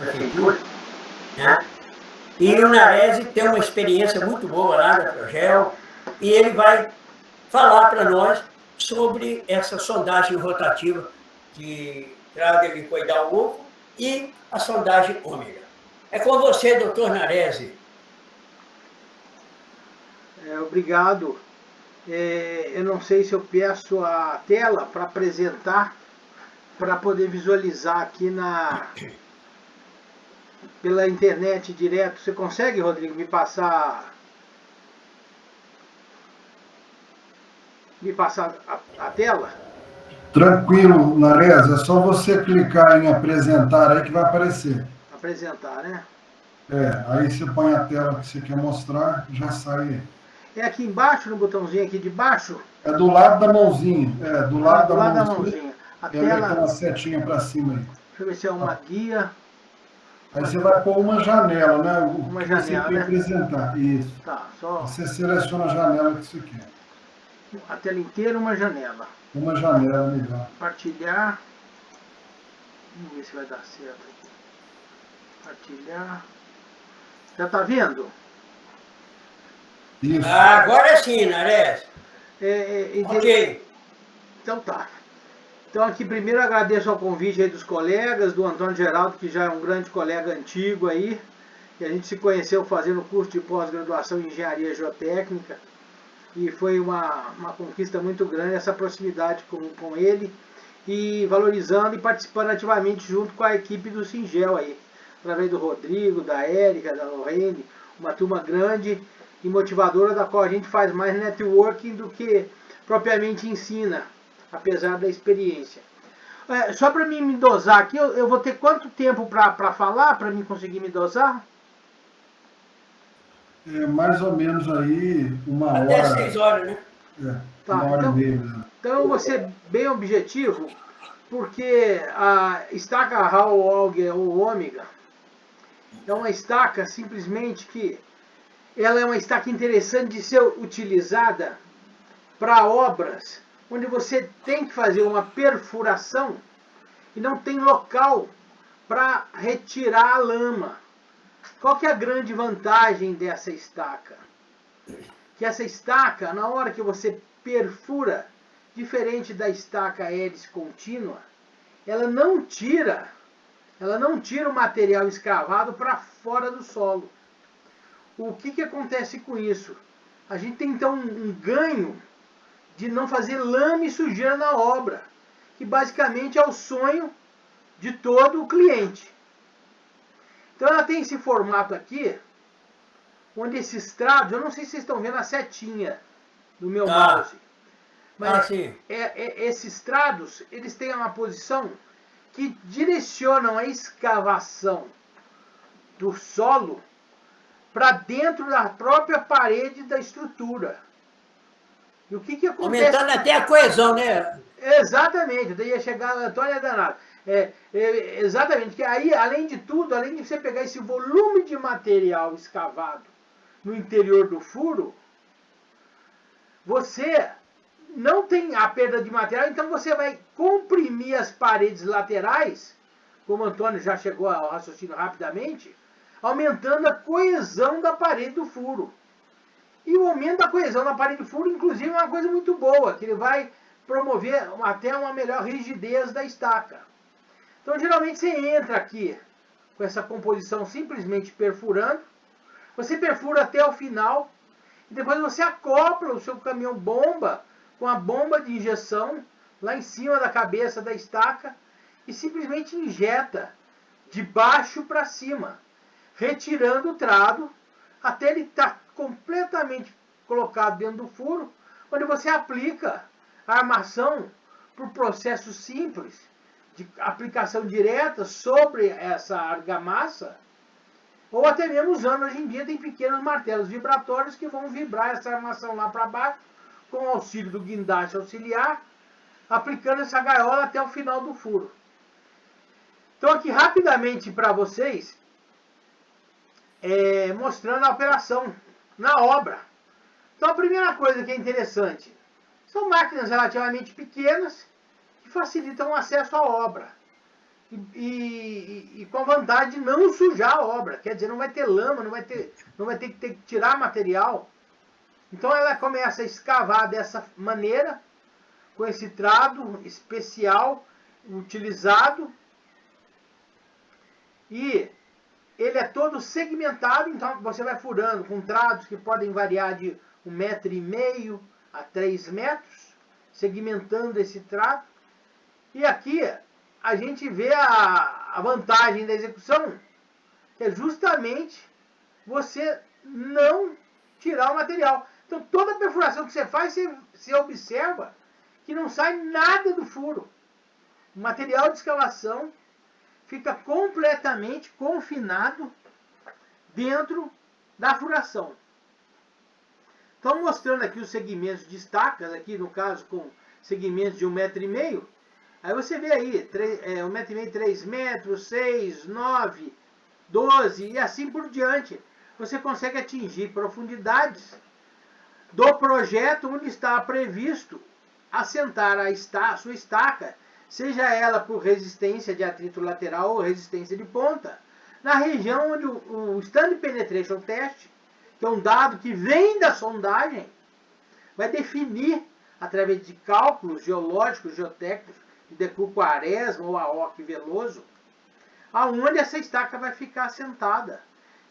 prefeitura, né? E o Narese tem uma experiência muito boa lá da Progel, e ele vai falar para nós sobre essa sondagem rotativa de traga helicoidal ovo e a sondagem ômega. É com você, doutor Narese. Obrigado. Eu não sei se eu peço a tela para apresentar, para poder visualizar aqui pela internet direto. Você consegue, Rodrigo, me passar a tela? Tranquilo, Nares, é só você clicar em apresentar aí que vai aparecer. Apresentar, né? Aí você põe a tela que você quer mostrar, já sai. É aqui embaixo, no botãozinho aqui de baixo? É do lado da mãozinha. Do lado da mãozinha. A tela. tela. Tem uma setinha para cima aí. Deixa eu ver se é uma guia. Aí você vai pôr uma janela, né? Uma que janela, você quer apresentar. Isso. Tá, só. Você seleciona a janela que você quer. A tela inteira, uma janela. Uma janela, melhor. Partilhar. Vamos ver se vai dar certo aqui. Partilhar. Já tá vendo? Isso. Agora sim, Nares. Ok. Então tá. Então aqui primeiro agradeço ao convite aí dos colegas, do Antônio Geraldo, que já é um grande colega antigo aí, e a gente se conheceu fazendo curso de pós-graduação em Engenharia Geotécnica, e foi uma conquista muito grande essa proximidade com ele, e valorizando e participando ativamente junto com a equipe do Singel aí, através do Rodrigo, da Érica, da Lorene, uma turma grande e motivadora, da qual a gente faz mais networking do que propriamente ensina, apesar da experiência. Só para mim me dosar aqui, eu vou ter quanto tempo para falar, para mim conseguir me dosar? Mais ou menos aí uma hora. Até 6 horas, né? Tá, uma hora e meia. Então eu vou ser bem objetivo, porque a estaca Hall-Auger ou ômega é uma estaca simplesmente que ela é uma estaca interessante de ser utilizada para obras onde você tem que fazer uma perfuração e não tem local para retirar a lama. Qual que é a grande vantagem dessa estaca? Que essa estaca, na hora que você perfura, diferente da estaca hélice contínua, ela não tira o material escavado para fora do solo. O que acontece com isso? A gente tem então um ganho de não fazer lama e sujeira na obra, que basicamente é o sonho de todo o cliente. Então ela tem esse formato aqui, onde esses estrados, eu não sei se vocês estão vendo a setinha do meu mouse, mas esses estrados, eles têm uma posição que direcionam a escavação do solo para dentro da própria parede da estrutura. E o que acontece? Aumentando até a coesão, né? Exatamente, eu ia chegar, Antônio é danado. Exatamente, que aí, além de tudo, além de você pegar esse volume de material escavado no interior do furo, você não tem a perda de material, então você vai comprimir as paredes laterais, como o Antônio já chegou ao raciocínio rapidamente, aumentando a coesão da parede do furo. E o aumento da coesão da parede do furo, inclusive, é uma coisa muito boa, que ele vai promover até uma melhor rigidez da estaca. Então, geralmente, você entra aqui com essa composição simplesmente perfurando, você perfura até o final, e depois você acopla o seu caminhão-bomba com a bomba de injeção lá em cima da cabeça da estaca e simplesmente injeta de baixo para cima, retirando o trado até ele estar completamente colocado dentro do furo, onde você aplica a armação por processo simples de aplicação direta sobre essa argamassa, ou até mesmo usando, hoje em dia, tem pequenos martelos vibratórios que vão vibrar essa armação lá para baixo, com o auxílio do guindaste auxiliar, aplicando essa gaiola até o final do furo. Então aqui rapidamente para vocês, mostrando a operação na obra. Então a primeira coisa que é interessante, são máquinas relativamente pequenas que facilitam o acesso à obra. e com a vantagem de não sujar a obra. Quer dizer, não vai ter lama, não vai ter que tirar material. Então ela começa a escavar dessa maneira, com esse trado especial utilizado, e ele é todo segmentado, então você vai furando com trados que podem variar de 1,5 m a 3 metros, segmentando esse trado. E aqui a gente vê a vantagem da execução, que é justamente você não tirar o material. Então toda perfuração que você faz, você observa que não sai nada do furo. O material de escavação fica completamente confinado dentro da furação. Então, mostrando aqui os segmentos de estacas, aqui no caso com segmentos de 1,5 m, aí você vê aí 1,5 m, 3 metros, 6, 9, 12 e assim por diante. Você consegue atingir profundidades do projeto onde está previsto assentar a sua estaca, seja ela por resistência de atrito lateral ou resistência de ponta, na região onde o Stand Penetration Test, que é um dado que vem da sondagem, vai definir, através de cálculos geológicos, geotécnicos, de Decur Quaresma ou Aoki Veloso, aonde essa estaca vai ficar assentada.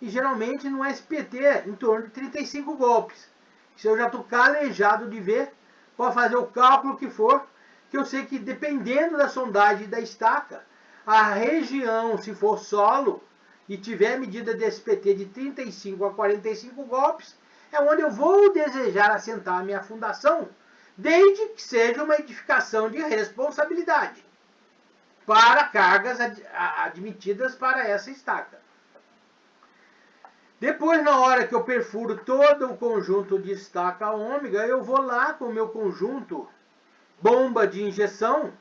E geralmente no SPT, em torno de 35 golpes. Se eu já estou calejado de ver, pode fazer o cálculo que for, que eu sei que dependendo da sondagem da estaca, a região, se for solo, e tiver medida de SPT de 35 a 45 golpes, é onde eu vou desejar assentar a minha fundação, desde que seja uma edificação de responsabilidade, para cargas admitidas para essa estaca. Depois, na hora que eu perfuro todo o conjunto de estaca ômega, eu vou lá com o meu conjunto bomba de injeção,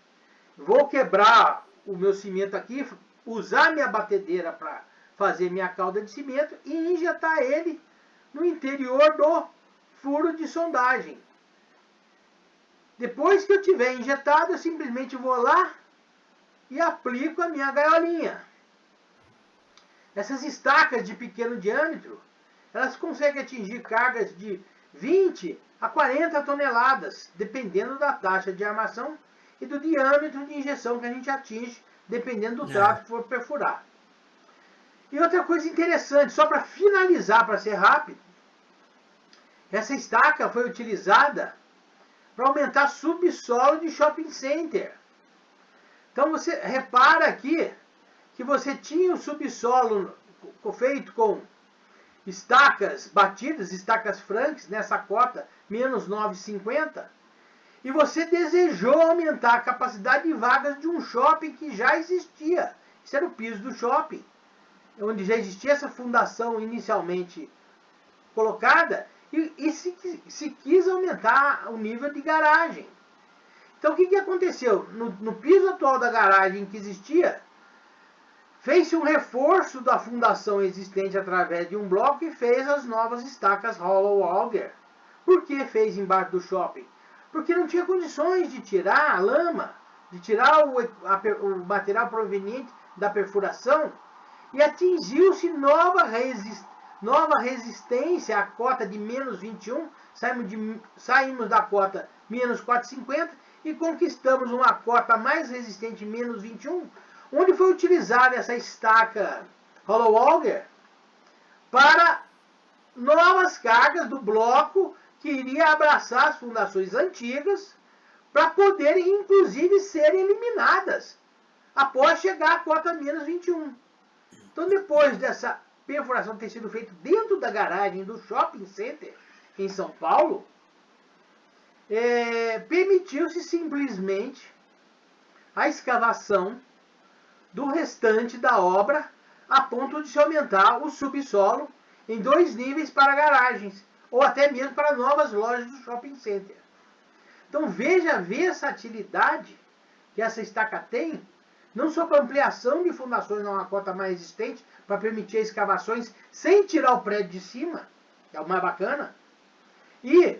vou quebrar o meu cimento aqui, usar minha batedeira para fazer minha calda de cimento e injetar ele no interior do furo de sondagem. Depois que eu tiver injetado, eu simplesmente vou lá e aplico a minha gaiolinha. Essas estacas de pequeno diâmetro, elas conseguem atingir cargas de 20 a 40 toneladas, dependendo da taxa de armação e do diâmetro de injeção que a gente atinge, dependendo do trato que for perfurar. E outra coisa interessante, só para finalizar, para ser rápido, essa estaca foi utilizada para aumentar subsolo de shopping center. Então você repara aqui que você tinha o subsolo feito com estacas batidas, estacas Franks, nessa cota, menos 9,50, e você desejou aumentar a capacidade de vagas de um shopping que já existia. Isso era o piso do shopping, onde já existia essa fundação inicialmente colocada, e se quis aumentar o nível de garagem. Então o que aconteceu? No piso atual da garagem que existia, fez-se um reforço da fundação existente através de um bloco e fez as novas estacas Hollow Auger. Por que fez embaixo do shopping? Porque não tinha condições de tirar a lama, de tirar o material proveniente da perfuração, e atingiu-se nova resistência à cota de menos 21, saímos da cota menos 4,50 e conquistamos uma cota mais resistente, menos 21, onde foi utilizada essa estaca Hollow Auger para novas cargas do bloco que iria abraçar as fundações antigas para poderem, inclusive, serem eliminadas após chegar à cota menos 21. Então, depois dessa perfuração ter sido feita dentro da garagem do Shopping Center em São Paulo, permitiu-se simplesmente a escavação do restante da obra a ponto de se aumentar o subsolo em 2 níveis para garagens, ou até mesmo para novas lojas do shopping center. Então veja a versatilidade que essa estaca tem, não só para ampliação de fundações numa cota mais existente, para permitir escavações sem tirar o prédio de cima, que é o mais bacana, e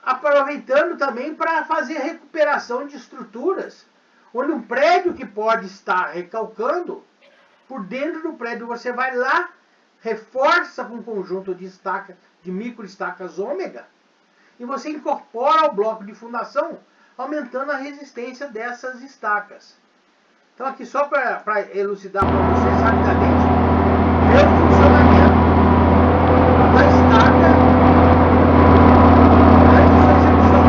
aproveitando também para fazer recuperação de estruturas onde um prédio que pode estar recalcando, por dentro do prédio você vai lá, reforça com um conjunto de estacas, de microestacas ômega, e você incorpora ao bloco de fundação, aumentando a resistência dessas estacas. Então aqui só para elucidar para vocês rapidamente, ver o funcionamento da estaca durante a sua execução.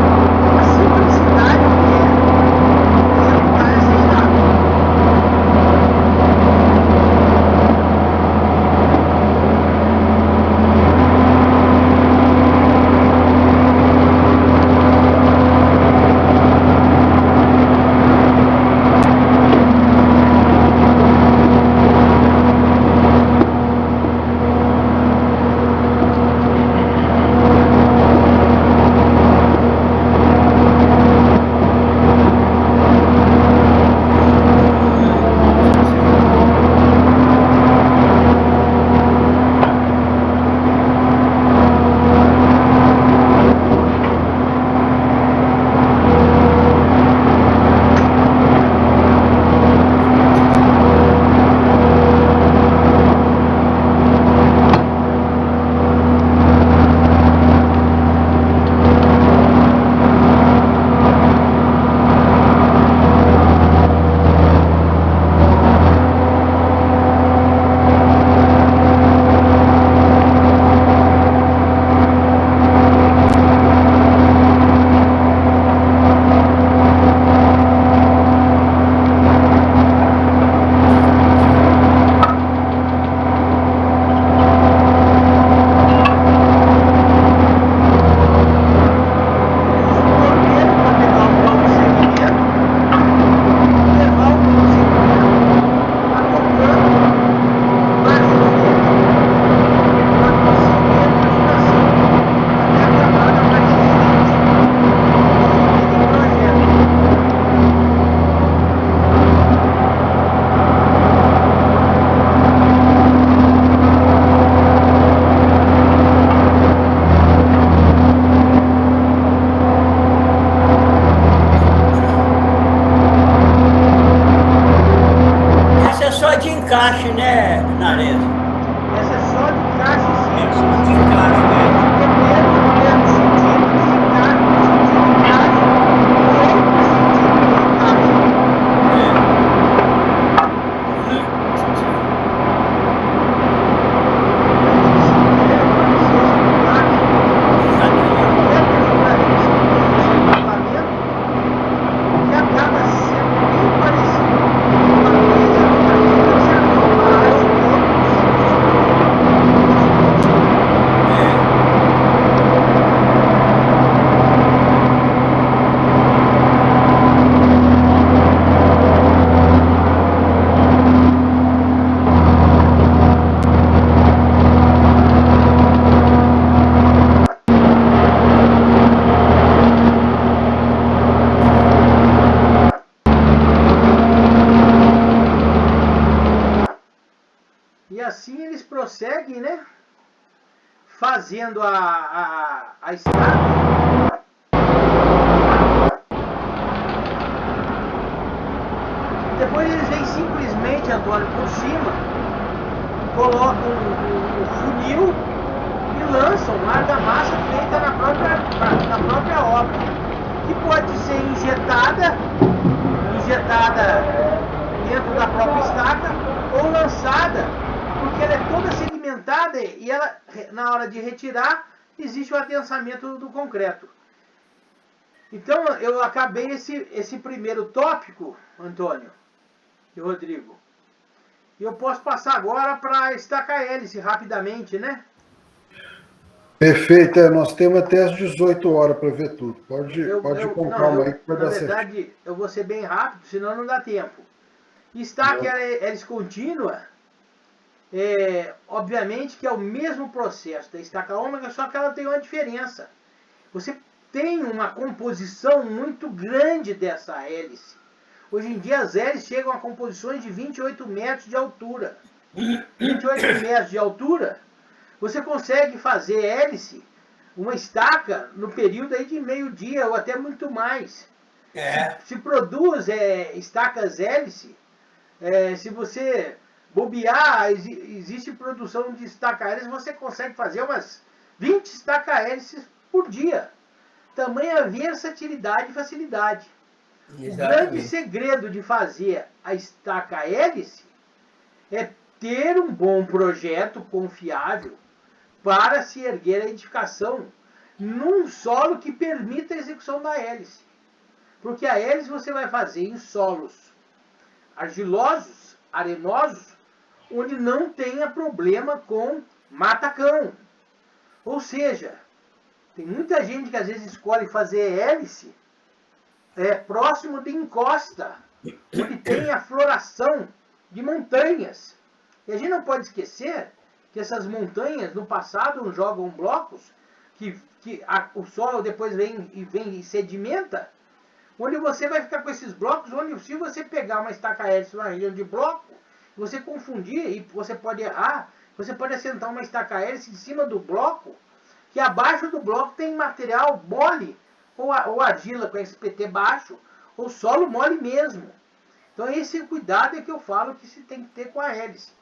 A simplicidade que é executar essa estaca. Encaixe, né, Nares? Essa é só de encaixe É simples. só de encaixe, né? Primeiro sentido de encaixe, sentido de encaixe, outro sentido de encaixe. Que acaba sendo bem parecido com a mesa rotativa que se acopla a esse E assim eles prosseguem, né? Fazendo a estaca. Depois eles vêm simplesmente, Antônio, por cima, colocam o funil e lançam argamassa feita na própria obra, que pode ser injetada dentro da própria estaca ou lançada, porque ela é toda segmentada e ela, na hora de retirar, existe o adensamento do concreto. Então eu acabei esse primeiro tópico, Antônio e Rodrigo. E eu posso passar agora para a estaca hélice rapidamente, né? Perfeito, nós temos até as 18 horas para ver tudo. Pode ir com calma aí que vai dar certo. Na verdade, eu vou ser bem rápido, senão não dá tempo. Estaca hélice contínua, obviamente que é o mesmo processo da estaca ômega, só que ela tem uma diferença. Você tem uma composição muito grande dessa hélice. Hoje em dia as hélices chegam a composições de 28 metros de altura. 28 metros de altura, você consegue fazer hélice, uma estaca, no período aí de meio-dia ou até muito mais. Se produz estacas hélice, se você bobear, existe produção de estaca hélice, você consegue fazer umas 20 estaca hélices por dia. Tamanha versatilidade e facilidade. Exatamente. O grande segredo de fazer a estaca hélice é ter um bom projeto confiável para se erguer a edificação num solo que permita a execução da hélice. Porque a hélice você vai fazer em solos argilosos, arenosos, onde não tenha problema com matacão. Ou seja, tem muita gente que às vezes escolhe fazer hélice próximo de encosta, onde tem a floração de montanhas. E a gente não pode esquecer que essas montanhas, no passado, jogam blocos, o solo depois vem e sedimenta, onde você vai ficar com esses blocos, onde se você pegar uma estaca hélice numa região de bloco, você confundir, e você pode errar, você pode assentar uma estaca hélice em cima do bloco, que abaixo do bloco tem material mole, ou argila com SPT baixo, ou solo mole mesmo. Então esse cuidado é que eu falo que se tem que ter com a hélice.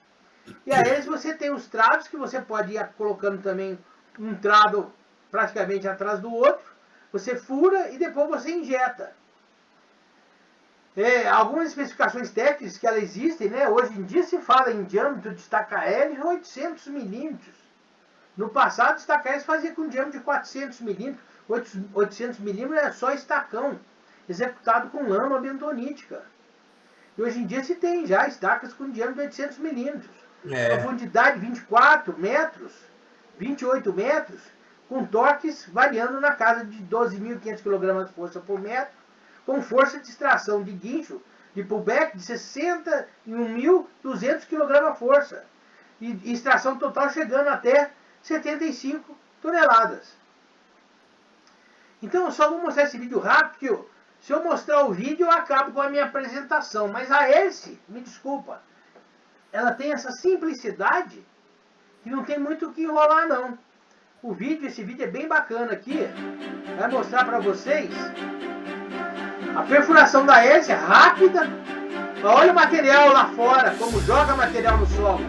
E a hélice você tem os trados, que você pode ir colocando também um trado praticamente atrás do outro, você fura e depois você injeta. Algumas especificações técnicas que elas existem, né? Hoje em dia se fala em diâmetro de estaca hélice 800 milímetros. No passado, estaca hélice fazia com diâmetro de 400 milímetros. 800 milímetros é só estacão, executado com lama bentonítica. E hoje em dia se tem já estacas com diâmetro de 800 milímetros. Profundidade 24 metros, 28 metros, com torques variando na casa de 12.500 kg de força por metro, com força de extração de guincho, de pullback de 61.200 kg a força. E extração total chegando até 75 toneladas. Então eu só vou mostrar esse vídeo rápido, que se eu mostrar o vídeo eu acabo com a minha apresentação. Mas a hélice, me desculpa, ela tem essa simplicidade que não tem muito o que enrolar não. Esse vídeo é bem bacana aqui, vai mostrar para vocês a perfuração da hélice rápida. Olha o material lá fora, como joga material no solo.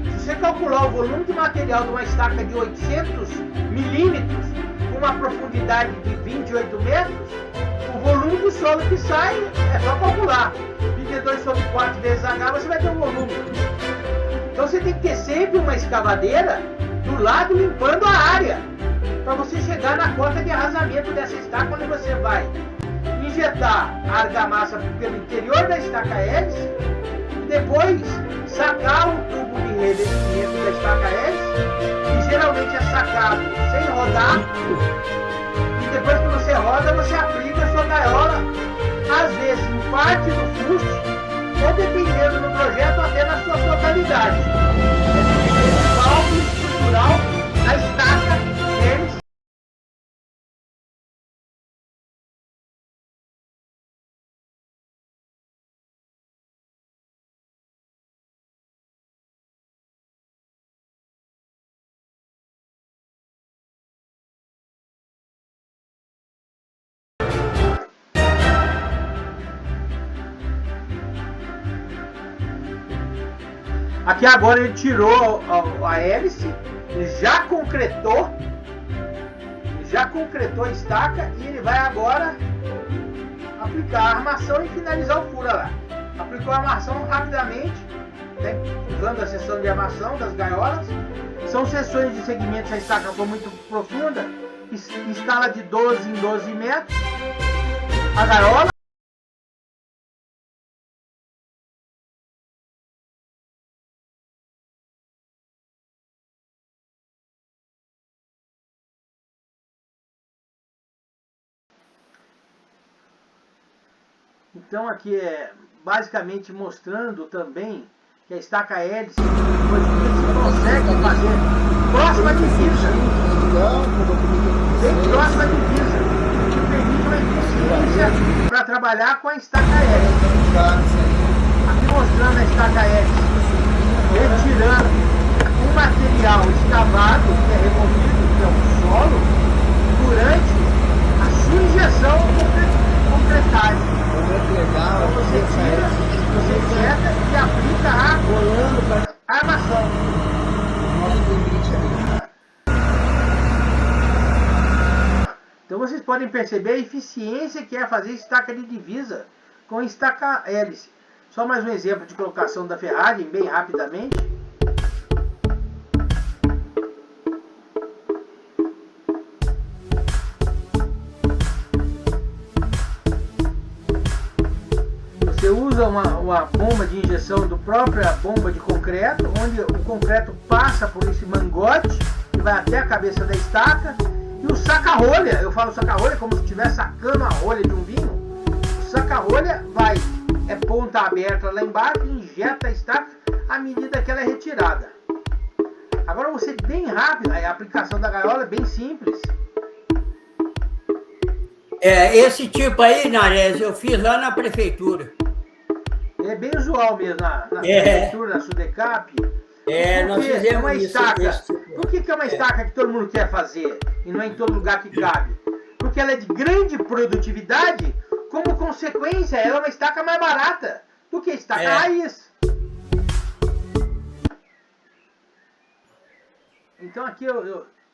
Se você calcular o volume de material de uma estaca de 800 milímetros, com uma profundidade de 28 metros, o volume do solo que sai é só calcular. 22 sobre 4 vezes H, você vai ter um volume. Então você tem que ter sempre uma escavadeira do lado limpando a área, para você chegar na cota de arrasamento dessa estaca, onde você vai injetar a argamassa pelo interior da estaca hélice e depois sacar o tubo de revestimento da estaca hélice, que geralmente é sacado sem rodar, e depois que você roda, você aplica a sua gaiola, às vezes em parte do fuste, ou dependendo do projeto, até na sua totalidade. Esse cálculo estrutural da estaca hélice. Aqui agora ele tirou a hélice, já concretou a estaca e ele vai agora aplicar a armação e finalizar o furo lá. Aplicou a armação rapidamente, né, usando a seção de armação das gaiolas. São seções de segmentos, a estaca foi muito profunda, escala de 12 em 12 metros. A gaiola. Então aqui é basicamente mostrando também que a estaca hélice hoje em dia se consegue fazer próxima à divisa, bem próxima à divisa, que permite uma eficiência para trabalhar com a estaca hélice. Aqui mostrando a estaca hélice, retirando o material escavado, que é removido, que é o solo, durante a sua injeção concretada. vocês podem perceber a eficiência que é fazer estaca de divisa com estaca hélice. Só mais um exemplo de colocação da ferragem, bem rapidamente. Você usa uma bomba de injeção do própria bomba de concreto, onde o concreto passa por esse mangote que vai até a cabeça da estaca, e o saca-rolha, eu falo saca-rolha como se estivesse sacando a rolha de um vinho. O saca-rolha vai, é ponta aberta lá embaixo, e injeta a estaca à medida que ela é retirada. Agora você bem rápido, a aplicação da gaiola é bem simples. Esse tipo aí, Nares, eu fiz lá na prefeitura. É bem usual mesmo, na prefeitura, na Sudecap. Nós fizemos uma isso. estaca. Por que é uma estaca que todo mundo quer fazer e não é em todo lugar que cabe? Porque ela é de grande produtividade, como consequência, ela é uma estaca mais barata do que a estaca raiz. Então aqui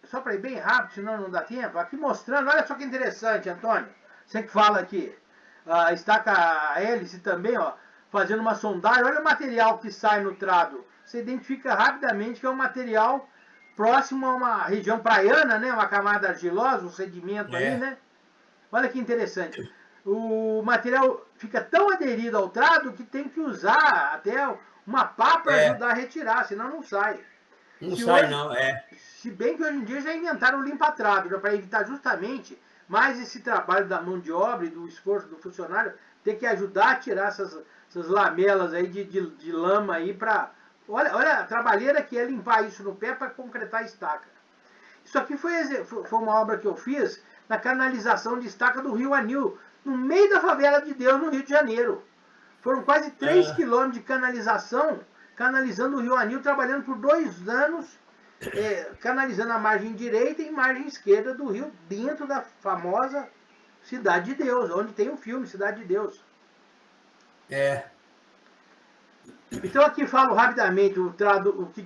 só para ir bem rápido, senão não dá tempo, aqui mostrando, olha só que interessante, Antônio. Você que fala aqui, a estaca hélice também, ó, fazendo uma sondagem, olha o material que sai no trado. Você identifica rapidamente que é um material próximo a uma região praiana, né? Uma camada argilosa, um sedimento aí, né? Olha que interessante. O material fica tão aderido ao trado que tem que usar até uma pá para ajudar a retirar, senão não sai. Não sai não, Se bem que hoje em dia já inventaram o limpa-trado, né, para evitar justamente mais esse trabalho da mão de obra e do esforço do funcionário ter que ajudar a tirar essas lamelas aí de lama aí para... Olha a trabalheira que é limpar isso no pé para concretar a estaca. Isso aqui foi uma obra que eu fiz na canalização de estaca do Rio Anil, no meio da favela de Deus, no Rio de Janeiro. Foram quase 3 quilômetros de canalização, canalizando o Rio Anil, trabalhando por 2 anos, canalizando a margem direita e margem esquerda do rio, dentro da famosa Cidade de Deus, onde tem o filme Cidade de Deus. Então aqui falo rapidamente o que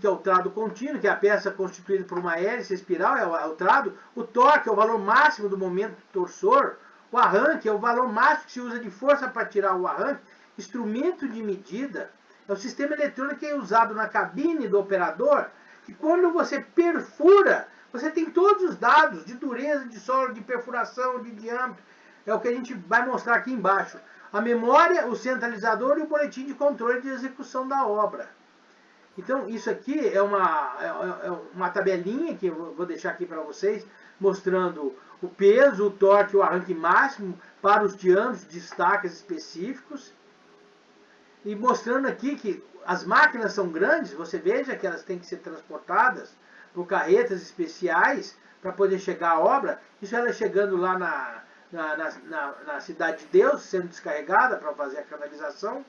é o trado contínuo, que é a peça constituída por uma hélice espiral, é o trado. O torque é o valor máximo do momento torsor. O arranque é o valor máximo que se usa de força para tirar o arranque. Instrumento de medida é o sistema eletrônico que é usado na cabine do operador, que quando você perfura, você tem todos os dados de dureza, de solo, de perfuração, de diâmetro. É o que a gente vai mostrar aqui embaixo. A memória, o centralizador e o boletim de controle de execução da obra. Então, isso aqui é uma tabelinha que eu vou deixar aqui para vocês, mostrando o peso, o torque, o arranque máximo para os diâmetros de estacas específicos. E mostrando aqui que as máquinas são grandes, você veja que elas têm que ser transportadas por carretas especiais para poder chegar à obra. Isso ela chegando lá na Cidade de Deus, sendo descarregada para fazer a canalização.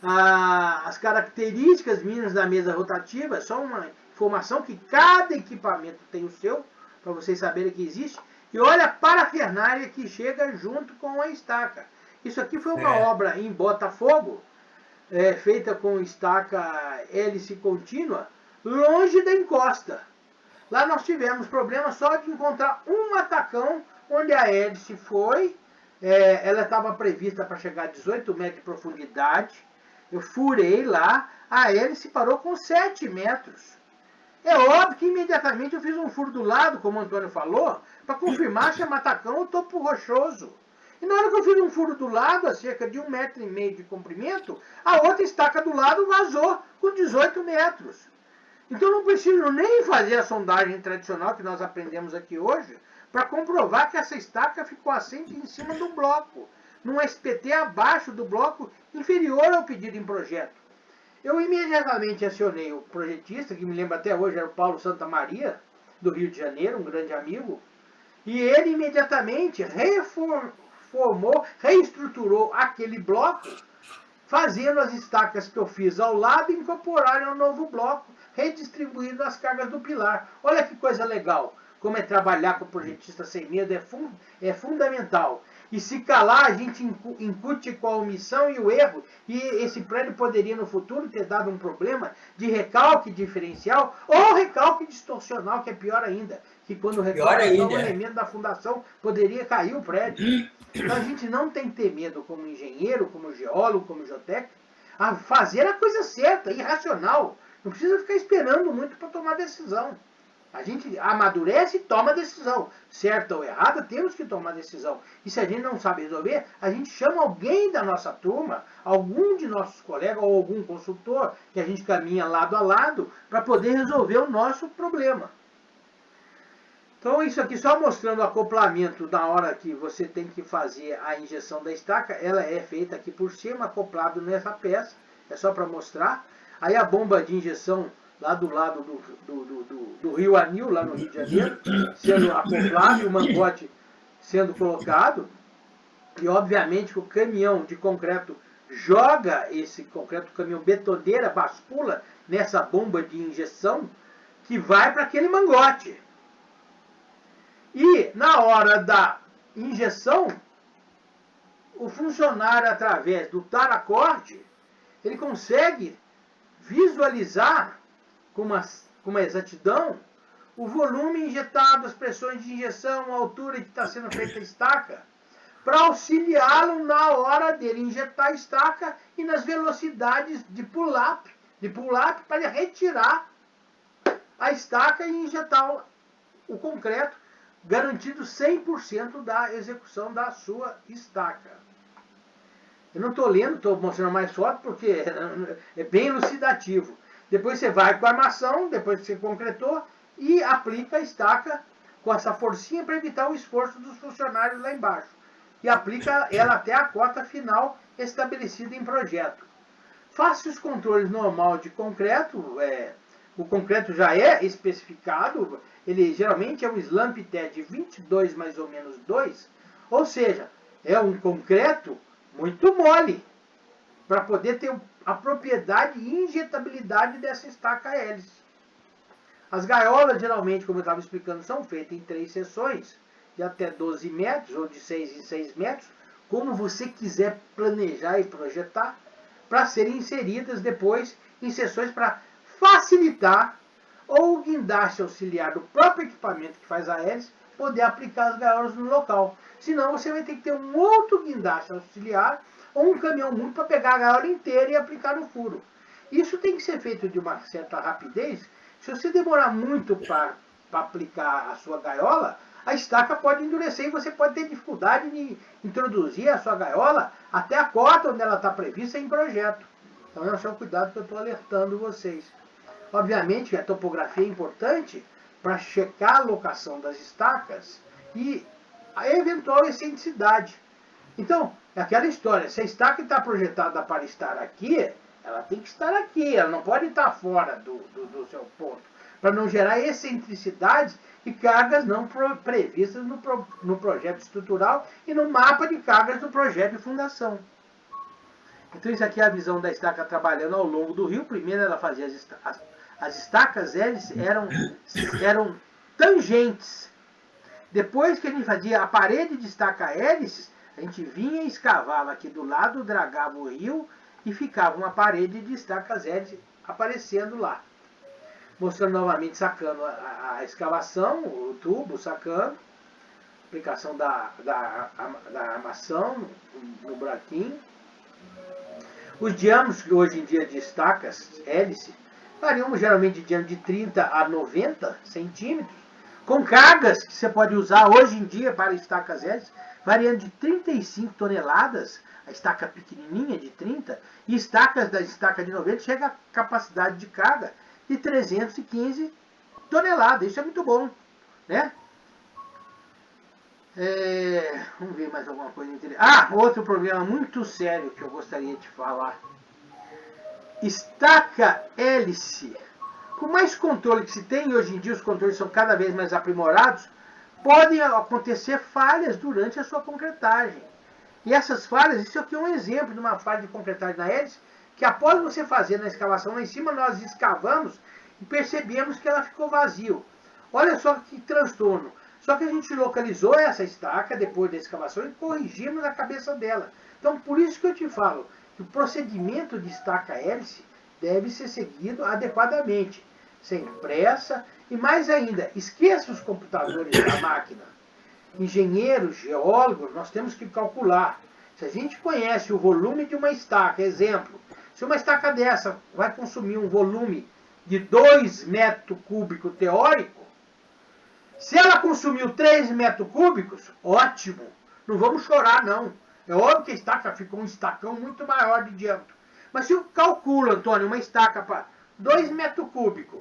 As características mínimas da mesa rotativa, é só uma informação que cada equipamento tem o seu, para vocês saberem que existe. E olha a parafernália que chega junto com a estaca. Isso aqui foi uma obra em Botafogo, feita com estaca hélice contínua, longe da encosta. Lá nós tivemos problema só de encontrar um matacão onde a hélice foi. Ela estava prevista para chegar a 18 metros de profundidade. Eu furei lá, a hélice parou com 7 metros. É óbvio que imediatamente eu fiz um furo do lado, como o Antônio falou, para confirmar se é matacão ou topo rochoso. E na hora que eu fiz um furo do lado, a cerca de 1,5 metro de comprimento, a outra estaca do lado vazou com 18 metros. Então eu não preciso nem fazer a sondagem tradicional que nós aprendemos aqui hoje, para comprovar que essa estaca ficou assente em cima do bloco, num SPT abaixo do bloco inferior ao pedido em projeto. Eu imediatamente acionei o projetista, que me lembra até hoje, era o Paulo Santamaria, do Rio de Janeiro, um grande amigo, e ele imediatamente reestruturou aquele bloco, fazendo as estacas que eu fiz ao lado incorporarem ao novo bloco, redistribuindo as cargas do pilar. Olha que coisa legal, como é trabalhar com o projetista sem medo, é fundamental. E se calar, a gente incute com a omissão e o erro, e esse prédio poderia no futuro ter dado um problema de recalque diferencial ou recalque distorcional, que é pior ainda, que quando o recalque é só um elemento da fundação, poderia cair o prédio. Então a gente não tem que ter medo como engenheiro, como geólogo, como geotécnico, a fazer a coisa certa, irracional. Não precisa ficar esperando muito para tomar decisão. A gente amadurece e toma decisão. Certa ou errada, temos que tomar decisão. E se a gente não sabe resolver, a gente chama alguém da nossa turma, algum de nossos colegas ou algum consultor, que a gente caminha lado a lado, para poder resolver o nosso problema. Então isso aqui só mostrando o acoplamento na hora que você tem que fazer a injeção da estaca. Ela é feita aqui por cima, acoplado nessa peça. É só para mostrar. Aí a bomba de injeção lá do lado do Rio Anil, lá no Rio de Janeiro, sendo acoplado, o mangote sendo colocado. E obviamente o caminhão de concreto joga esse concreto, o caminhão betoneira bascula nessa bomba de injeção que vai para aquele mangote. E na hora da injeção, o funcionário, através do taracorte, ele consegue visualizar com uma exatidão o volume injetado, as pressões de injeção, a altura que está sendo feita a estaca, para auxiliá-lo na hora dele injetar a estaca e nas velocidades de pull-up para ele retirar a estaca e injetar o concreto, garantindo 100% da execução da sua estaca. Eu não estou lendo, estou mostrando mais foto porque é bem elucidativo. Depois você vai com a armação, depois que você concretou, e aplica a estaca com essa forcinha para evitar o esforço dos funcionários lá embaixo. E aplica ela até a cota final estabelecida em projeto. Faça os controles normal de concreto, o concreto já é especificado, ele geralmente é um slump TED 22 mais ou menos 2, ou seja, é um concreto muito mole, para poder ter a propriedade e injetabilidade dessa estaca hélice. As gaiolas, geralmente, como eu estava explicando, são feitas em 3 seções, de até 12 metros, ou de 6 em 6 metros, como você quiser planejar e projetar, para serem inseridas depois em seções para facilitar ou o guindaste auxiliar do próprio equipamento que faz a hélice poder aplicar as gaiolas no local. Senão você vai ter que ter um outro guindaste auxiliar ou um caminhão muito para pegar a gaiola inteira e aplicar no furo. Isso tem que ser feito de uma certa rapidez. Se você demorar muito para aplicar a sua gaiola, a estaca pode endurecer e você pode ter dificuldade de introduzir a sua gaiola até a cota onde ela está prevista em projeto. Então esse é o cuidado que eu estou alertando vocês. Obviamente a topografia é importante para checar a locação das estacas e a eventual excentricidade. Então, é aquela história, se a estaca está projetada para estar aqui, ela tem que estar aqui, ela não pode estar fora do seu ponto, para não gerar excentricidades e cargas não previstas no projeto estrutural e no mapa de cargas do projeto de fundação. Então isso aqui é a visão da estaca trabalhando ao longo do rio. Primeiro ela fazia as estacas hélices eram tangentes. Depois que a gente fazia a parede de estaca hélices, a gente vinha e escavava aqui do lado, dragava o rio e ficava uma parede de estacas hélices aparecendo lá. Mostrando novamente, sacando a escavação, o tubo, sacando, aplicação da armação no buraquinho. Os diâmetros que hoje em dia de estacas hélice variam geralmente de diâmetro de 30 a 90 centímetros, com cargas que você pode usar hoje em dia para estacas hélices, variando de 35 toneladas, a estaca pequenininha de 30, e estacas da estaca de 90 chega a capacidade de carga de 315 toneladas. Isso é muito bom, né? Vamos ver mais alguma coisa interessante. Outro problema muito sério que eu gostaria de falar. Estaca hélice. Com mais controle que se tem, hoje em dia os controles são cada vez mais aprimorados, podem acontecer falhas durante a sua concretagem. E essas falhas, isso aqui é um exemplo de uma falha de concretagem na hélice, que após você fazer na escavação lá em cima, nós escavamos e percebemos que ela ficou vazia. Olha só que transtorno. Só que a gente localizou essa estaca depois da escavação e corrigimos a cabeça dela. Então, por isso que eu te falo que o procedimento de estaca hélice deve ser seguido adequadamente, sem pressa e mais ainda, esqueça os computadores da máquina. Engenheiros, geólogos, nós temos que calcular. Se a gente conhece o volume de uma estaca, exemplo, se uma estaca dessa vai consumir um volume de 2 metros cúbicos teórico, se ela consumiu 3 metros cúbicos, ótimo, não vamos chorar não. É óbvio que a estaca ficou um estacão muito maior de diâmetro. Mas se eu calculo, Antônio, uma estaca para 2 metros cúbicos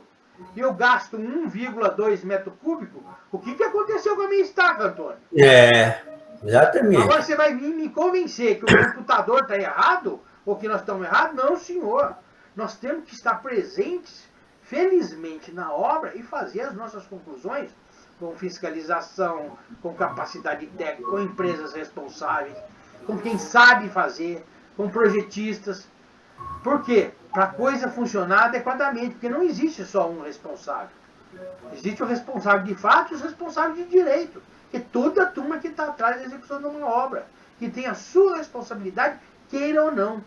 e eu gasto 1,2 metros cúbicos, o que aconteceu com a minha estaca, Antônio? Exatamente. Agora você vai vir me convencer que o computador está errado ou que nós estamos errados? Não, senhor. Nós temos que estar presentes, felizmente, na obra e fazer as nossas conclusões com fiscalização, com capacidade técnica, com empresas responsáveis, com quem sabe fazer, com projetistas. Por quê? Para a coisa funcionar adequadamente, porque não existe só um responsável. Existe o responsável de fato e os responsáveis de direito, que é toda a turma que está atrás da execução de uma obra, que tem a sua responsabilidade, queira ou não.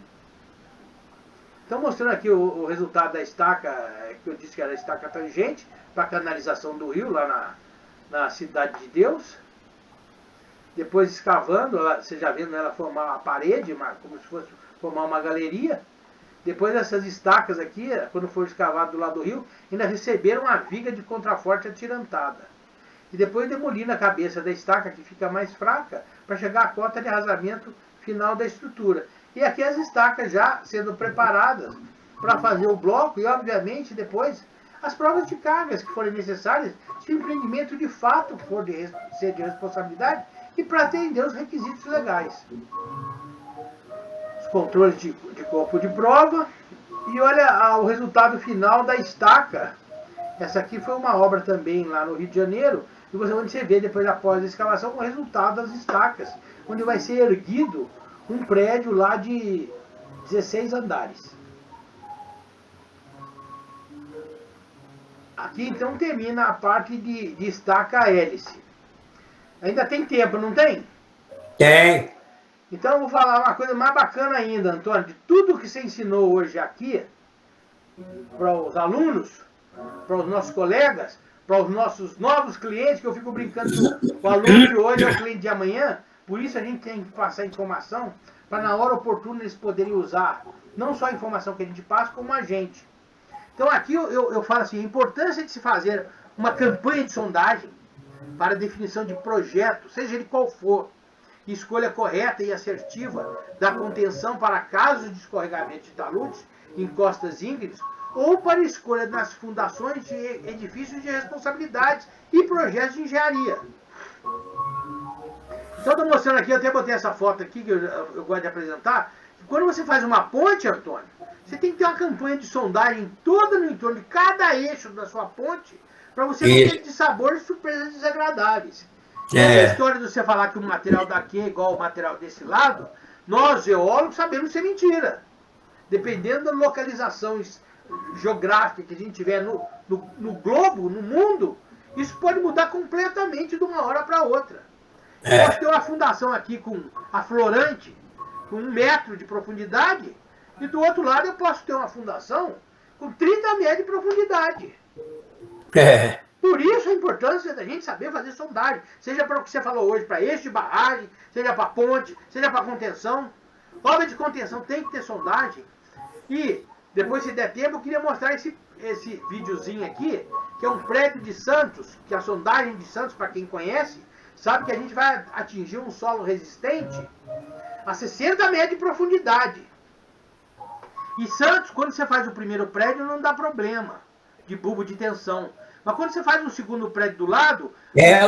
Então, mostrando aqui o resultado da estaca, que eu disse que era a estaca tangente, para a canalização do rio, lá na Cidade de Deus. Depois escavando, você já vendo ela formar uma parede, como se fosse formar uma galeria. Depois dessas estacas aqui, quando for escavado do lado do rio, ainda receberam uma viga de contraforte atirantada. E depois demolindo a cabeça da estaca, que fica mais fraca, para chegar à cota de arrasamento final da estrutura. E aqui as estacas já sendo preparadas para fazer o bloco e, obviamente, depois as provas de cargas que forem necessárias, se o empreendimento de fato for ser de responsabilidade e para atender os requisitos legais. Os controles de corpo de prova e olha o resultado final da estaca. Essa aqui foi uma obra também lá no Rio de Janeiro, e onde você vê depois após a escavação o resultado das estacas, onde vai ser erguido um prédio lá de 16 andares. Aqui então termina a parte de estaca hélice. Ainda tem tempo, não tem? Tem. Então eu vou falar uma coisa mais bacana ainda, Antônio. De tudo que você ensinou hoje aqui, para os alunos, para os nossos colegas, para os nossos novos clientes, que eu fico brincando que o aluno de hoje é o cliente de amanhã, por isso a gente tem que passar informação, para na hora oportuna eles poderem usar não só a informação que a gente passa, como a gente. Então aqui eu falo assim, a importância de se fazer uma campanha de sondagem para definição de projeto, seja ele qual for, escolha correta e assertiva da contenção para casos de escorregamento de taludes em costas íngremes, ou para escolha das fundações de edifícios de responsabilidades e projetos de engenharia. Então estou mostrando aqui, eu até botei essa foto aqui que eu gosto de apresentar. Quando você faz uma ponte, Antônio, você tem que ter uma campanha de sondagem toda no entorno de cada eixo da sua ponte, para você não ter de sabores e surpresas desagradáveis. Essa história de você falar que o material daqui é igual ao material desse lado, nós, geólogos, sabemos ser mentira. Dependendo da localização geográfica que a gente tiver no globo, no mundo, isso pode mudar completamente de uma hora para outra. Eu posso ter uma fundação aqui com aflorante, com 1 metro de profundidade, e do outro lado eu posso ter uma fundação com 30 metros de profundidade. Por isso a importância da gente saber fazer sondagem, seja para o que você falou hoje, para eixo de barragem, seja para ponte, seja para contenção. Obra de contenção tem que ter sondagem. E depois, se der tempo, eu queria mostrar esse videozinho aqui, que é um prédio de Santos, que é a sondagem de Santos, para quem conhece, sabe que a gente vai atingir um solo resistente a 60 metros de profundidade. E Santos, quando você faz o primeiro prédio, não dá problema de bulbo de tensão. Mas quando você faz um segundo prédio do lado,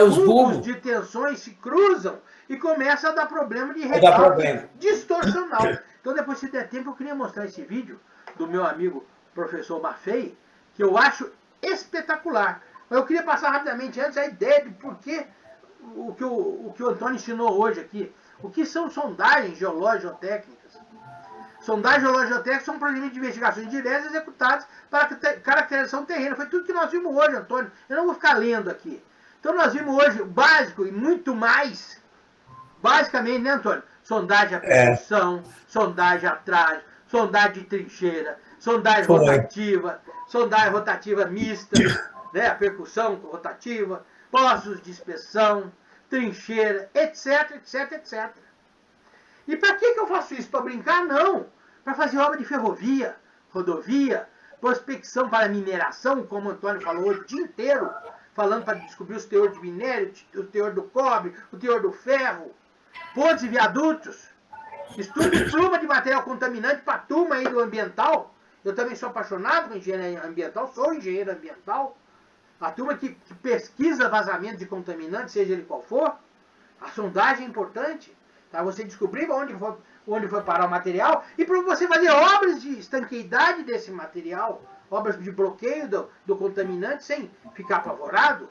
os bulbos de tensões se cruzam e começa a dar problema de recalque distorcional. Então depois, se der tempo, eu queria mostrar esse vídeo do meu amigo professor Maffei, que eu acho espetacular. Mas eu queria passar rapidamente antes a ideia de por que o que o Antônio ensinou hoje aqui. O que são sondagens geológico-técnicas? Sondagens geológico-técnicas são procedimentos de investigações diretas executados para caracterização do terreno. Foi tudo que nós vimos hoje, Antônio. Eu não vou ficar lendo aqui. Então nós vimos hoje o básico e muito mais. Basicamente, né, Antônio? Sondagem a percussão, sondagem a traje, sondagem de trincheira, sondagem rotativa mista, né? A percussão rotativa, postos de inspeção, trincheira, etc, etc, etc. E para que eu faço isso? Para brincar? Não. Para fazer obra de ferrovia, rodovia, prospecção para mineração, como o Antônio falou hoje o dia inteiro, falando para descobrir os teores de minério, o teor do cobre, o teor do ferro, pontes e viadutos, estudo de pluma de material contaminante para a turma aí do ambiental. Eu também sou apaixonado por engenharia ambiental, sou engenheiro ambiental. A turma que pesquisa vazamento de contaminantes, seja ele qual for, a sondagem é importante. Para você descobrir onde foi parar o material e para você fazer obras de estanqueidade desse material, obras de bloqueio do contaminante sem ficar apavorado.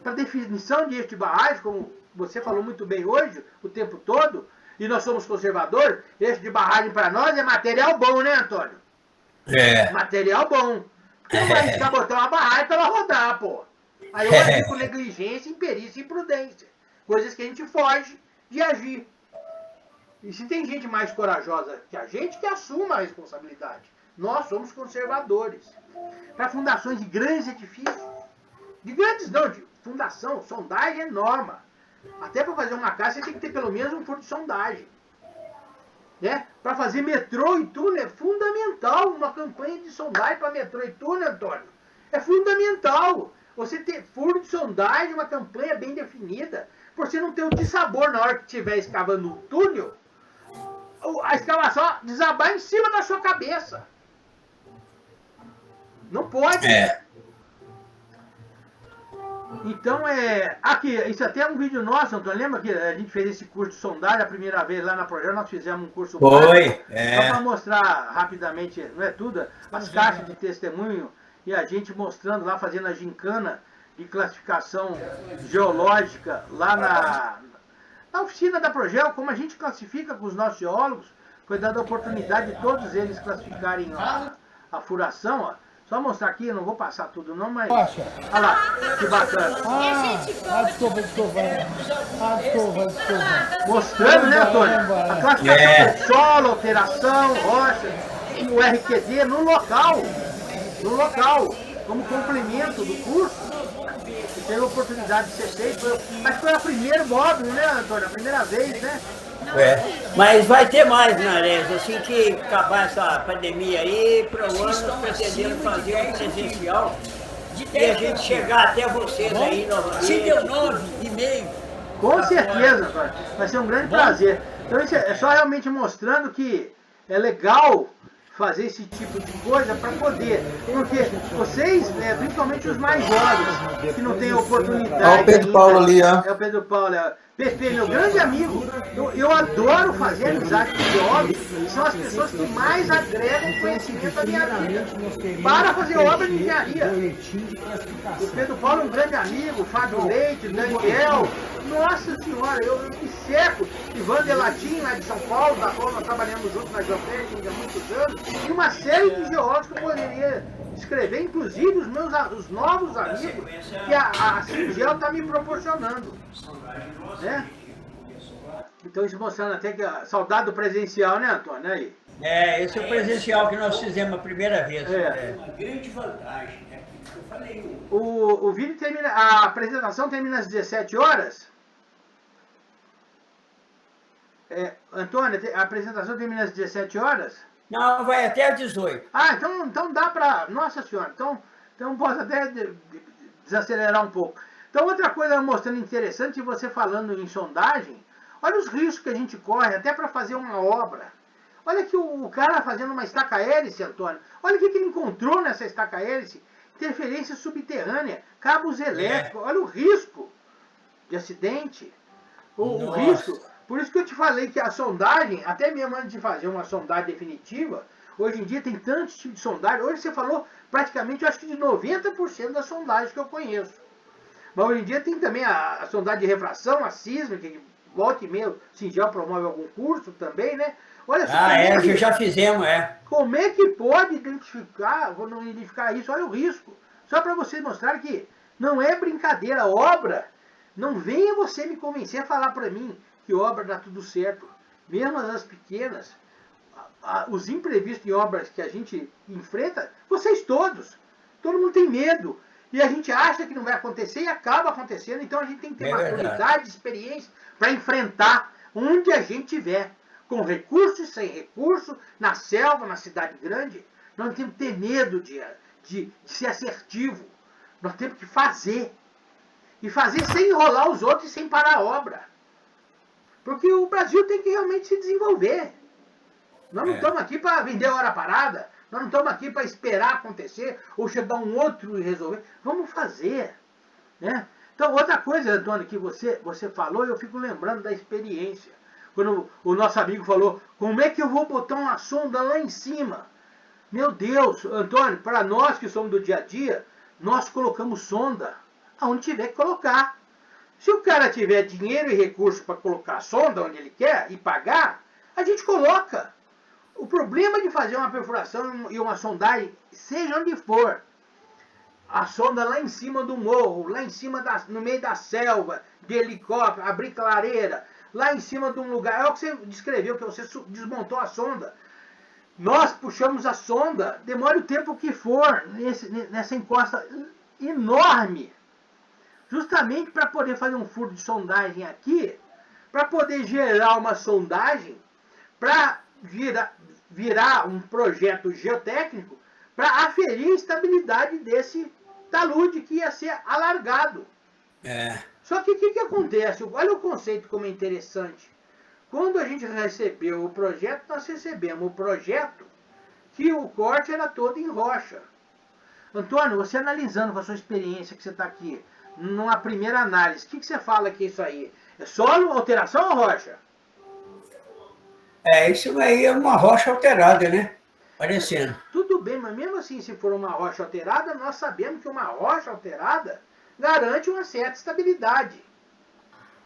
Para definição de eixo de barragem, como você falou muito bem hoje, o tempo todo, e nós somos conservadores, eixo de barragem para nós é material bom, né, Antônio? Material bom. Porque não vai ficar botando uma barragem para ela rodar, pô. Aí eu agir com negligência, imperícia e imprudência. Coisas que a gente foge de agir. E se tem gente mais corajosa que a gente, que assuma a responsabilidade. Nós somos conservadores. Para fundações de grandes edifícios, de grandes não, de fundação, sondagem é norma. Até para fazer uma casa você tem que ter pelo menos um furo de sondagem. Né? Para fazer metrô e túnel é fundamental. Uma campanha de sondagem para metrô e túnel, Antônio, é fundamental. Você ter furo de sondagem, uma campanha bem definida, por você não ter o dissabor na hora que estiver escavando um túnel, a escavação desabar em cima da sua cabeça. Não pode. Então, aqui, isso até é um vídeo nosso, Antônio. Lembra que a gente fez esse curso de sondagem a primeira vez lá na Projeto? Nós fizemos um curso Foi, só para mostrar rapidamente, não é tudo, as caixas de testemunho e a gente mostrando lá, fazendo a gincana de classificação geológica lá na oficina da Progel, como a gente classifica com os nossos geólogos. Foi dada a oportunidade de todos eles classificarem a furação, ó. Só mostrar aqui, eu não vou passar tudo não, mas... Olha lá, que bacana. Desculpa. Mostrando, né, Antônio? A classificação do solo, alteração, rocha, e o RQD no local, como complemento do curso. E teve a oportunidade de ser feito. Acho que foi o primeiro módulo, né, Antônio? A primeira vez, né? Mas vai ter mais, Nares, assim que acabar essa pandemia aí, para o ano nós pretendemos fazer um presencial e a gente chegar até vocês aí novamente. Se deu 9,5. Com certeza, Antônio. Vai ser um grande prazer. Então isso é só realmente mostrando que é legal fazer esse tipo de coisa para poder, porque vocês, principalmente os mais jovens, que não têm oportunidade. Olha o Pedro Paulo ali, ó. É o Pedro Paulo, Pepe, meu grande amigo. Eu adoro fazer amizade com geólogos, são as pessoas que mais agregam conhecimento à minha vida para fazer obra de engenharia. O Pedro Paulo é um grande amigo, o Fábio Leite, o Daniel. Nossa senhora, eu me seco. Ivan Delatim, lá de São Paulo, da qual nós trabalhamos juntos na Geotécnica há muitos anos, e uma série de geólogos que eu poderia escrever, inclusive os novos amigos que a Singel está me proporcionando. Né? Então isso mostrando até que a saudade do presencial, né, Antônio? Aí. Esse é o presencial que nós fizemos a primeira vez. A grande vantagem, né? Eu falei. O vídeo termina, a apresentação termina às 17 horas. Antônio, a apresentação termina às 17 horas? Não, vai até às 18. Então dá para... Nossa senhora, então posso até desacelerar um pouco. Então outra coisa mostrando interessante, você falando em sondagem, olha os riscos que a gente corre até para fazer uma obra. Olha que o cara fazendo uma estaca hélice, Antônio, olha o que ele encontrou nessa estaca hélice. Interferência subterrânea, cabos elétricos, olha o risco de acidente. O risco... Por isso que eu te falei que a sondagem, até mesmo antes de fazer uma sondagem definitiva, hoje em dia tem tantos tipos de sondagem. Hoje você falou praticamente, eu acho que de 90% das sondagens que eu conheço. Mas hoje em dia tem também a sondagem de refração, a sísmica, que volta e meia o Singel promove algum curso também, né? Olha só. Já fizemos, Como é que pode identificar, ou não identificar isso? Olha o risco. Só para vocês mostrarem que Não é brincadeira. Obra, não venha você me convencer a falar para mim que obra dá tudo certo. Mesmo as pequenas, os imprevistos em obras que a gente enfrenta, vocês todos. Todo mundo tem medo. E a gente acha que não vai acontecer e acaba acontecendo. Então a gente tem que ter maturidade, experiência para enfrentar onde a gente estiver. Com recurso e sem recurso, na selva, na cidade grande. Nós não temos que ter medo de ser assertivo. Nós temos que fazer. E fazer sem enrolar os outros e sem parar a obra. Porque o Brasil tem que realmente se desenvolver. Nós não estamos aqui para vender hora parada. Nós não estamos aqui para esperar acontecer ou chegar um outro e resolver. Vamos fazer. Né? Então, outra coisa, Antônio, que você falou, eu fico lembrando da experiência. Quando o nosso amigo falou, como é que eu vou botar uma sonda lá em cima? Meu Deus, Antônio, para nós que somos do dia a dia, nós colocamos sonda aonde tiver que colocar. Se o cara tiver dinheiro e recurso para colocar a sonda onde ele quer e pagar, a gente coloca. O problema de fazer uma perfuração e uma sondagem, seja onde for, a sonda lá em cima do morro, lá em cima, no meio da selva, de helicóptero, abrir clareira, lá em cima de um lugar, é o que você descreveu, que você desmontou a sonda. Nós puxamos a sonda, demora o tempo que for, nessa encosta enorme, justamente para poder fazer um furo de sondagem aqui, para poder gerar uma sondagem, para virar um projeto geotécnico, para aferir a estabilidade desse talude que ia ser alargado. Só que o que acontece? Olha o conceito como é interessante. Quando a gente recebeu o projeto, nós recebemos o projeto que o corte era todo em rocha. Antônio, você analisando com a sua experiência que você está aqui, numa primeira análise, o que você fala que é isso aí? É solo, alteração ou rocha? Isso aí é uma rocha alterada, né? Parecendo. Tudo bem, mas mesmo assim, se for uma rocha alterada, nós sabemos que uma rocha alterada garante uma certa estabilidade.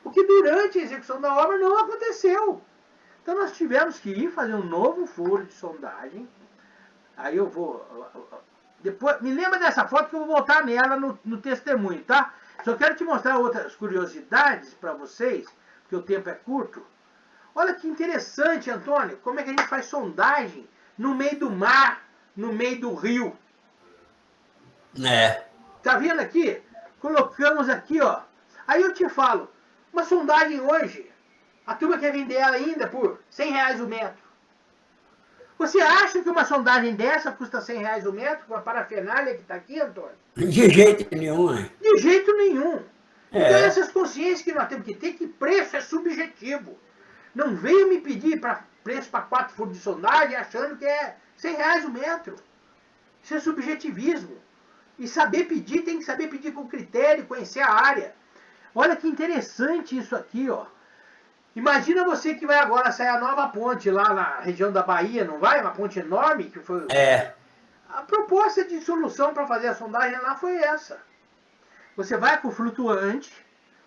O que durante a execução da obra não aconteceu. Então nós tivemos que ir fazer um novo furo de sondagem. Aí eu vou... Depois, me lembra dessa foto que eu vou voltar nela no testemunho, tá? Só quero te mostrar outras curiosidades para vocês, porque o tempo é curto. Olha que interessante, Antônio, como é que a gente faz sondagem no meio do mar, no meio do rio. Tá vendo aqui? Colocamos aqui, ó. Aí eu te falo, uma sondagem hoje, a turma quer vender ela ainda por R$100 o metro. Você acha que uma sondagem dessa custa R$100 o metro, com a parafernália que está aqui, Antônio? De jeito nenhum, hein? De jeito nenhum. Então essas consciências que nós temos que ter, que preço é subjetivo. Não venha me pedir preço para 4 furos de sondagem achando que é R$100 o metro. Isso é subjetivismo. E saber pedir, tem que saber pedir com critério, conhecer a área. Olha que interessante isso aqui, ó. Imagina você que vai agora sair a nova ponte lá na região da Bahia, não vai? Uma ponte enorme que foi... A proposta de solução para fazer a sondagem lá foi essa. Você vai com flutuante,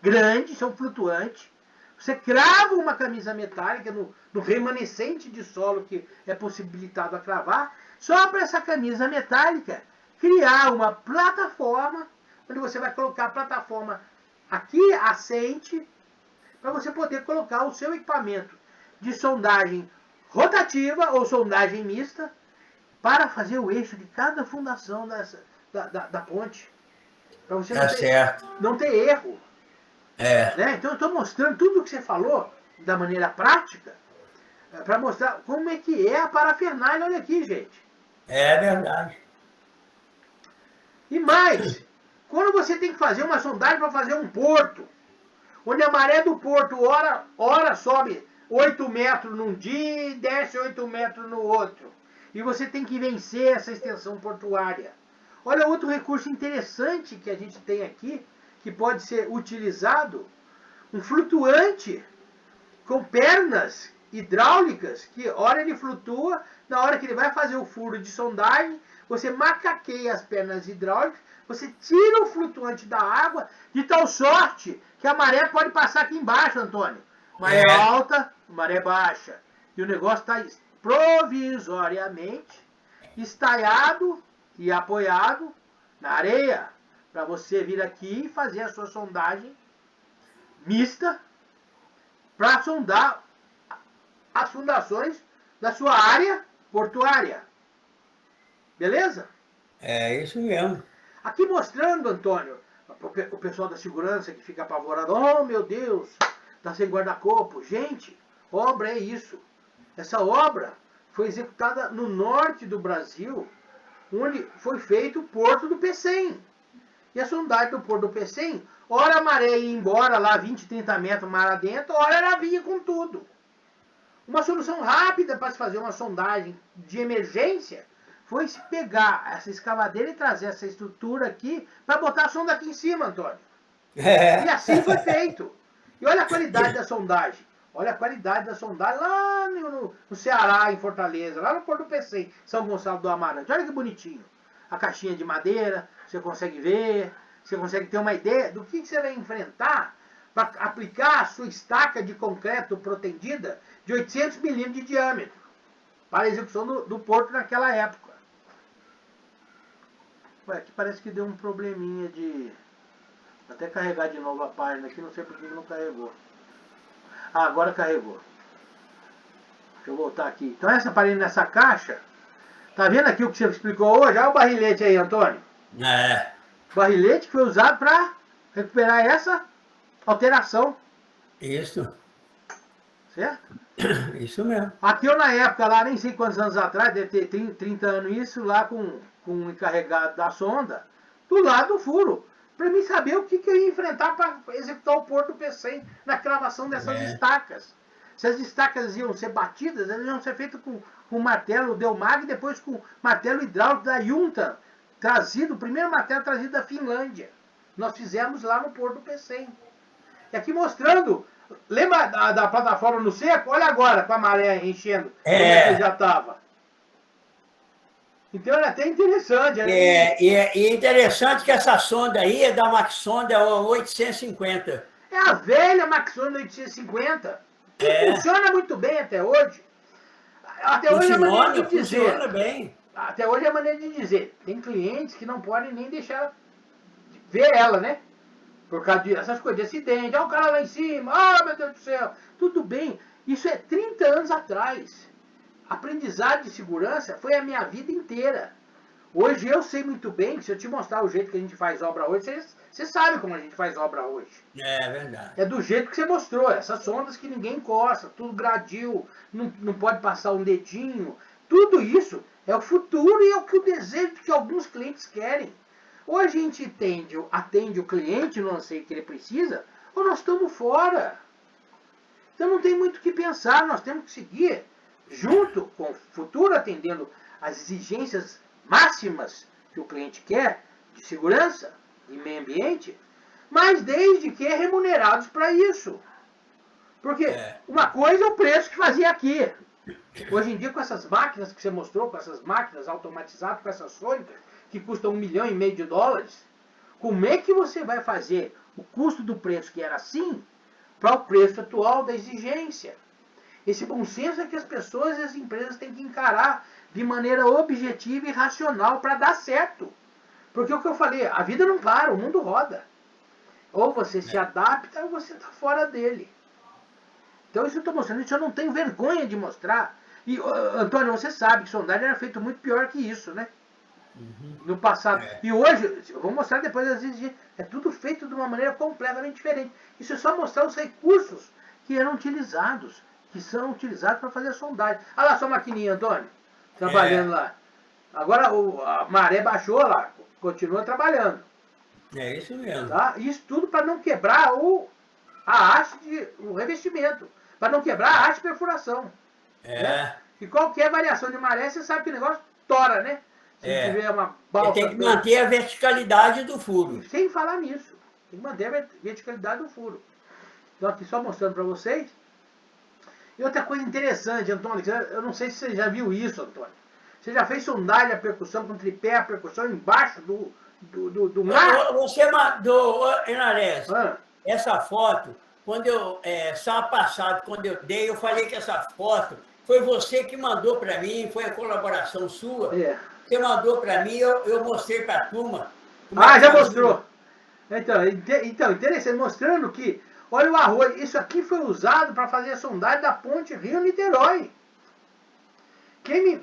grande, isso é um flutuante. Você crava uma camisa metálica no remanescente de solo que é possibilitado a cravar, só para essa camisa metálica criar uma plataforma, onde você vai colocar a plataforma aqui assente, para você poder colocar o seu equipamento de sondagem rotativa ou sondagem mista, para fazer o eixo de cada fundação da ponte. Para você não ter erro. Né? Então eu estou mostrando tudo o que você falou da maneira prática, para mostrar como é que é a parafernália. Olha aqui, gente. É verdade. E mais, quando você tem que fazer uma sondagem para fazer um porto, onde a maré do porto ora sobe 8 metros num dia e desce 8 metros no outro. E você tem que vencer essa extensão portuária. Olha outro recurso interessante que a gente tem aqui, que pode ser utilizado, um flutuante com pernas hidráulicas, que hora ele flutua, na hora que ele vai fazer o furo de sondagem, você macaqueia as pernas hidráulicas, você tira o flutuante da água, de tal sorte que a maré pode passar aqui embaixo, Antônio. Maré alta, maré baixa. E o negócio está provisoriamente estaiado e apoiado na areia. para você vir aqui e fazer a sua sondagem mista para sondar as fundações da sua área portuária. Beleza? É isso mesmo. Aqui mostrando, Antônio, o pessoal da segurança que fica apavorado. Oh, meu Deus, tá sem guarda-corpo. Gente, obra é isso. Essa obra foi executada no norte do Brasil, onde foi feito o Porto do Pecém. E a sondagem do Porto do Pecém, ora a maré ia embora lá 20, 30 metros mar adentro, ora ela vinha com tudo. Uma solução rápida para se fazer uma sondagem de emergência foi se pegar essa escavadeira e trazer essa estrutura aqui para botar a sonda aqui em cima, Antônio. E assim foi feito. E olha a qualidade da sondagem. Olha a qualidade da sondagem lá no Ceará, em Fortaleza, lá no Porto do Pecém, São Gonçalo do Amarante. Olha que bonitinho. A caixinha de madeira, você consegue ver, você consegue ter uma ideia do que você vai enfrentar para aplicar a sua estaca de concreto protendida de 800 milímetros de diâmetro para a execução do porto naquela época. Ué, aqui parece que deu um probleminha de... Vou até carregar de novo a página aqui, não sei por que não carregou. Ah, agora carregou. Deixa eu voltar aqui. Então essa parede nessa caixa, tá vendo aqui o que você explicou hoje? Olha o barrilete aí, Antônio. Barrilete que foi usado para recuperar essa alteração. Isso. Certo? Isso mesmo. Aqui eu na época, lá nem sei quantos anos atrás, deve ter 30 anos isso, lá com o encarregado da sonda, do lado do furo, para mim saber o que eu ia enfrentar para executar o Porto do Pecém na cravação dessas estacas. Se as estacas iam ser batidas, elas iam ser feitas com martelo Delmag e depois com martelo hidráulico da Junta, trazido, o primeiro martelo trazido da Finlândia. Nós fizemos lá no Porto do Pecém. E aqui mostrando, lembra da plataforma no seco? Olha agora com a maré enchendo, como é que já estava. Então é até interessante. E é interessante que essa sonda aí é da Maxsonda 850. É a velha Maxsonda 850, que funciona muito bem até hoje. Até hoje é maneira de dizer. Funciona bem. Até hoje é maneira de dizer. Tem clientes que não podem nem deixar ver ela, né? Por causa dessas coisas, de acidente. Olha o cara lá em cima. Ah, meu Deus do céu. Tudo bem. Isso é 30 anos atrás. Aprendizado de segurança foi a minha vida inteira. Hoje eu sei muito bem que se eu te mostrar o jeito que a gente faz obra hoje, você sabe como a gente faz obra hoje. É verdade. É do jeito que você mostrou. Essas sondas que ninguém encosta, tudo gradil, não pode passar um dedinho. Tudo isso é o futuro e é o que o desejo que alguns clientes querem. Ou a gente atende o cliente no anseio que ele precisa, ou nós estamos fora. Então não tem muito o que pensar, nós temos que seguir junto com o futuro, atendendo às exigências máximas que o cliente quer, de segurança e meio ambiente, mas desde que remunerados para isso. Porque uma coisa é o preço que fazia aqui. Hoje em dia, com essas máquinas que você mostrou, com essas máquinas automatizadas, com essas sônicas, que custam $1,5 milhão, como é que você vai fazer o custo do preço que era assim para o preço atual da exigência? Esse bom senso é que as pessoas e as empresas têm que encarar de maneira objetiva e racional para dar certo. Porque o que eu falei, a vida não para, o mundo roda. Ou você se adapta ou você está fora dele. Então isso eu estou mostrando, isso eu não tenho vergonha de mostrar. E, Antônio, você sabe que sondagem era feito muito pior que isso, né? No passado. E hoje, eu vou mostrar depois das exigências, é tudo feito de uma maneira completamente diferente. Isso é só mostrar os recursos que eram utilizados, que são utilizados para fazer a sondagem. Olha lá sua maquininha, Antônio, trabalhando lá. Agora a maré baixou lá, continua trabalhando. É isso mesmo. Tá? Isso tudo para não quebrar a haste, o revestimento, para não quebrar a haste de perfuração. Né? E qualquer variação de maré, você sabe que o negócio tora, né? Se tiver uma balsa... Tem que manter a verticalidade do furo. Sem falar nisso. Tem que manter a verticalidade do furo. Então aqui só mostrando para vocês. E outra coisa interessante, Antônio, eu não sei se você já viu isso, Antônio. Você já fez sondagem a percussão com tripé, a percussão embaixo do mar? Você mandou, Inarés, essa foto, quando eu, sábado passado, quando eu dei, eu falei que essa foto foi você que mandou para mim, foi a colaboração sua. Você mandou para mim, eu mostrei para a turma. Como é que Já faz? mostrou. Então, interessante, mostrando que, olha o arroz, isso aqui foi usado para fazer a sondagem da ponte Rio-Niterói. Quem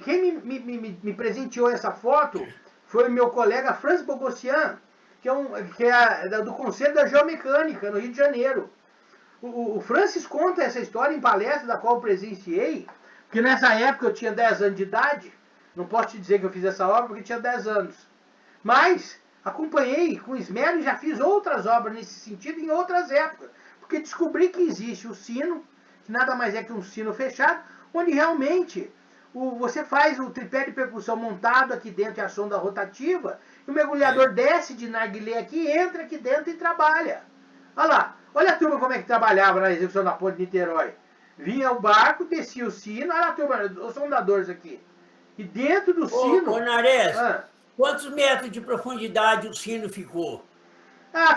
me presenteou essa foto foi o meu colega Francis Bogossian, que é do Conselho da Geomecânica, no Rio de Janeiro. O Francis conta essa história em palestra da qual eu presenciei, porque nessa época eu tinha 10 anos de idade, não posso te dizer que eu fiz essa obra porque tinha 10 anos, mas acompanhei com esmero e já fiz outras obras nesse sentido em outras épocas, porque descobri que existe o sino, que nada mais é que um sino fechado, onde realmente você faz o tripé de percussão montado aqui dentro e a sonda rotativa, e o mergulhador desce de narguilé aqui, entra aqui dentro e trabalha. Olha lá, olha a turma como é que trabalhava na execução da ponte de Niterói. Vinha o barco, descia o sino, olha a turma, os sondadores aqui. E dentro do sino... Ô Nares, Ah, quantos metros de profundidade o sino ficou?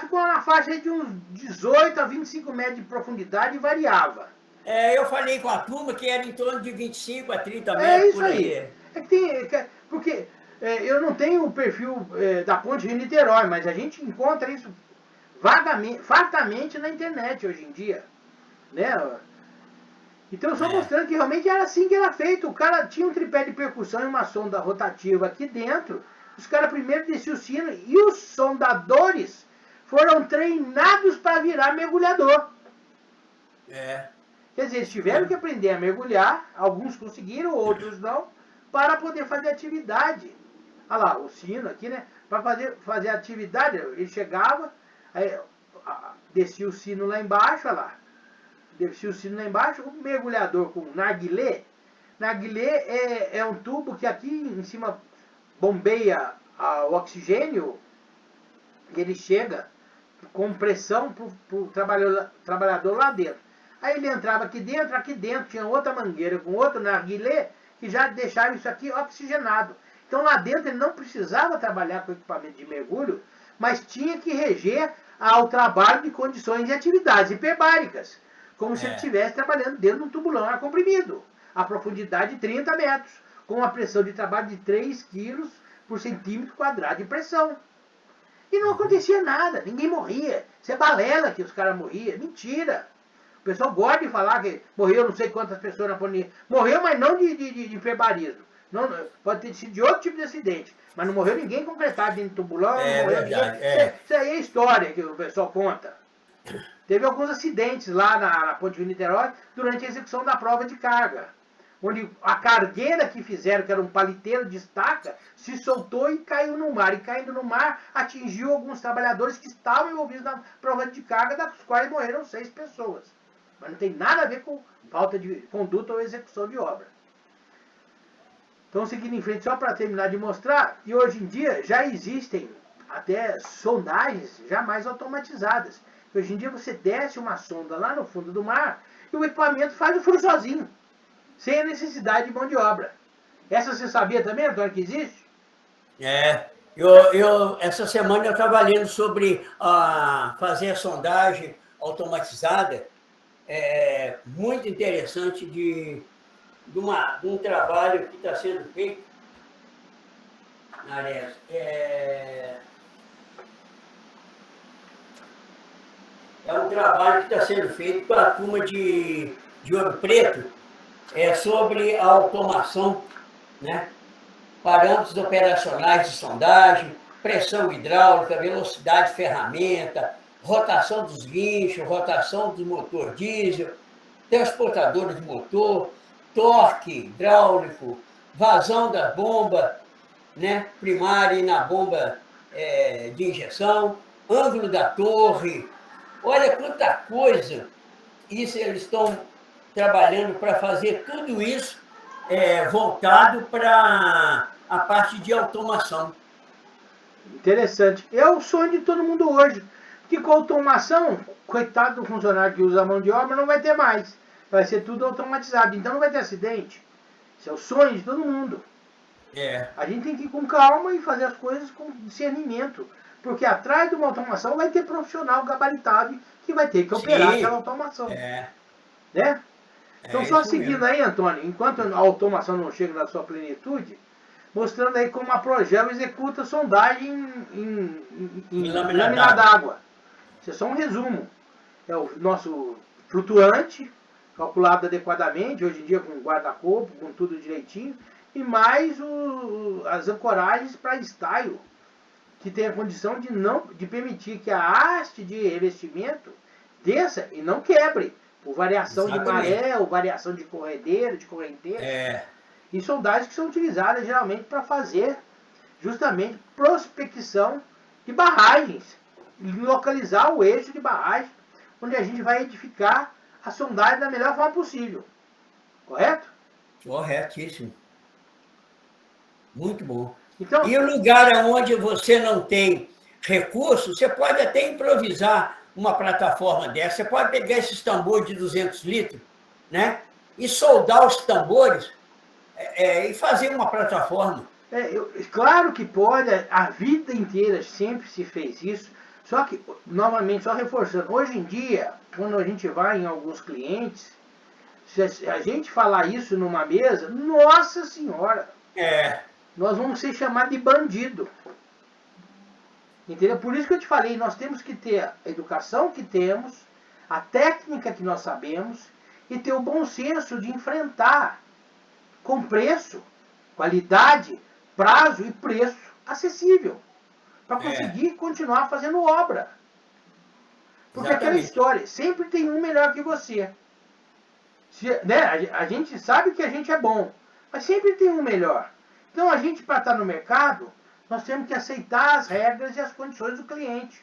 ficou na faixa de uns 18 a 25 metros de profundidade e variava. Eu falei com a turma que era em torno de 25 a 30 É metros isso por aí. aí. Porque eu não tenho o perfil da ponte de Niterói, mas a gente encontra isso vagamente, fartamente na internet hoje em dia. Né? Então, só É, mostrando que realmente era assim que era feito. O cara tinha um tripé de percussão e uma sonda rotativa aqui dentro. Os caras primeiro desciam o sino e os sondadores foram treinados para virar mergulhador. é. Quer dizer, eles tiveram que aprender a mergulhar, alguns conseguiram, outros não, para poder fazer atividade. Olha lá, o sino aqui, né? Para fazer atividade, ele chegava, aí, descia o sino lá embaixo, olha lá. Descia o sino lá embaixo, o mergulhador com narguilé. Narguilé é um tubo que aqui em cima bombeia o oxigênio e ele chega com pressão para o trabalhador lá dentro. Aí ele entrava aqui dentro tinha outra mangueira com outro narguilé que já deixava isso aqui oxigenado. Então lá dentro ele não precisava trabalhar com equipamento de mergulho, mas tinha que reger ao trabalho de condições de atividades hiperbáricas, como se ele estivesse trabalhando dentro de um tubulão ar comprimido, a profundidade de 30 metros, com uma pressão de trabalho de 3 quilos por centímetro quadrado de pressão. E não acontecia nada, ninguém morria. Isso é balela que os caras morriam. Mentira. O pessoal gosta de falar que morreu não sei quantas pessoas na pandemia. Morreu, mas não de hiperbarismo. Não, pode ter sido de outro tipo de acidente. Mas não morreu ninguém concretado dentro do tubulão, não morreu Verdade, ninguém. Isso aí é história que o pessoal conta. Teve alguns acidentes lá na Ponte de Niterói durante a execução da prova de carga. Onde a cargueira que fizeram, que era um paliteiro de estaca, se soltou e caiu no mar. E caindo no mar, atingiu alguns trabalhadores que estavam envolvidos na prova de carga, das quais morreram 6 pessoas. Mas não tem nada a ver com falta de conduta ou execução de obra. Então, seguindo em frente, só para terminar de mostrar, que hoje em dia já existem até sondagens já mais automatizadas. Hoje em dia você desce uma sonda lá no fundo do mar e o equipamento faz o furo sozinho, sem a necessidade de mão de obra. Essa você sabia também, Antônio, que existe? Essa semana eu estava lendo sobre fazer a sondagem automatizada, muito interessante de um trabalho que está sendo feito, Nares. É um trabalho que está sendo feito pela turma de Ouro Preto, sobre a automação, né? Parâmetros operacionais de sondagem, pressão hidráulica, velocidade de ferramenta, rotação dos guinchos, rotação do motor diesel, transportador de motor, torque hidráulico, vazão da bomba, né, primária e na bomba de injeção, ângulo da torre. Olha quanta coisa. Isso eles estão trabalhando para fazer tudo isso voltado para a parte de automação. Interessante. É o sonho de todo mundo hoje. Que com automação, coitado do funcionário que usa a mão de obra, não vai ter mais. Vai ser tudo automatizado. Então não vai ter acidente. Isso é o sonho de todo mundo. A gente tem que ir com calma e fazer as coisas com discernimento. Porque atrás de uma automação vai ter profissional gabaritado que vai ter que operar aquela automação. Né? Então, só seguindo aí, Antônio, enquanto a automação não chega na sua plenitude, mostrando aí como a Progel executa sondagem em Lâmina d'água. Isso é só um resumo. É o nosso flutuante, calculado adequadamente, hoje em dia com guarda-corpo, com tudo direitinho, e mais as ancoragens para style, que tem a condição de permitir que a haste de revestimento desça e não quebre, por variação de maré ou variação de corredeira, de correnteira. E sondagens que são utilizadas geralmente para fazer justamente prospecção de barragens, localizar o eixo de barragem, onde a gente vai edificar a sondagem da melhor forma possível. Correto? Corretíssimo. Muito bom. Então, e o lugar onde você não tem recurso, você pode até improvisar uma plataforma dessa. Você pode pegar esses tambores de 200 litros, né? E soldar os tambores e fazer uma plataforma. Claro que pode, a vida inteira sempre se fez isso. Só que, novamente, só reforçando, hoje em dia, quando a gente vai em alguns clientes, se a gente falar isso numa mesa, nossa senhora, nós vamos ser chamados de bandido. Entendeu? Por isso que eu te falei, nós temos que ter a educação que temos, a técnica que nós sabemos, e ter o bom senso de enfrentar com preço, qualidade, prazo e preço acessível, para conseguir continuar fazendo obra. Porque aquela história, sempre tem um melhor que você. A gente sabe que a gente é bom, mas sempre tem um melhor. Então a gente, para estar no mercado, nós temos que aceitar as regras e as condições do cliente.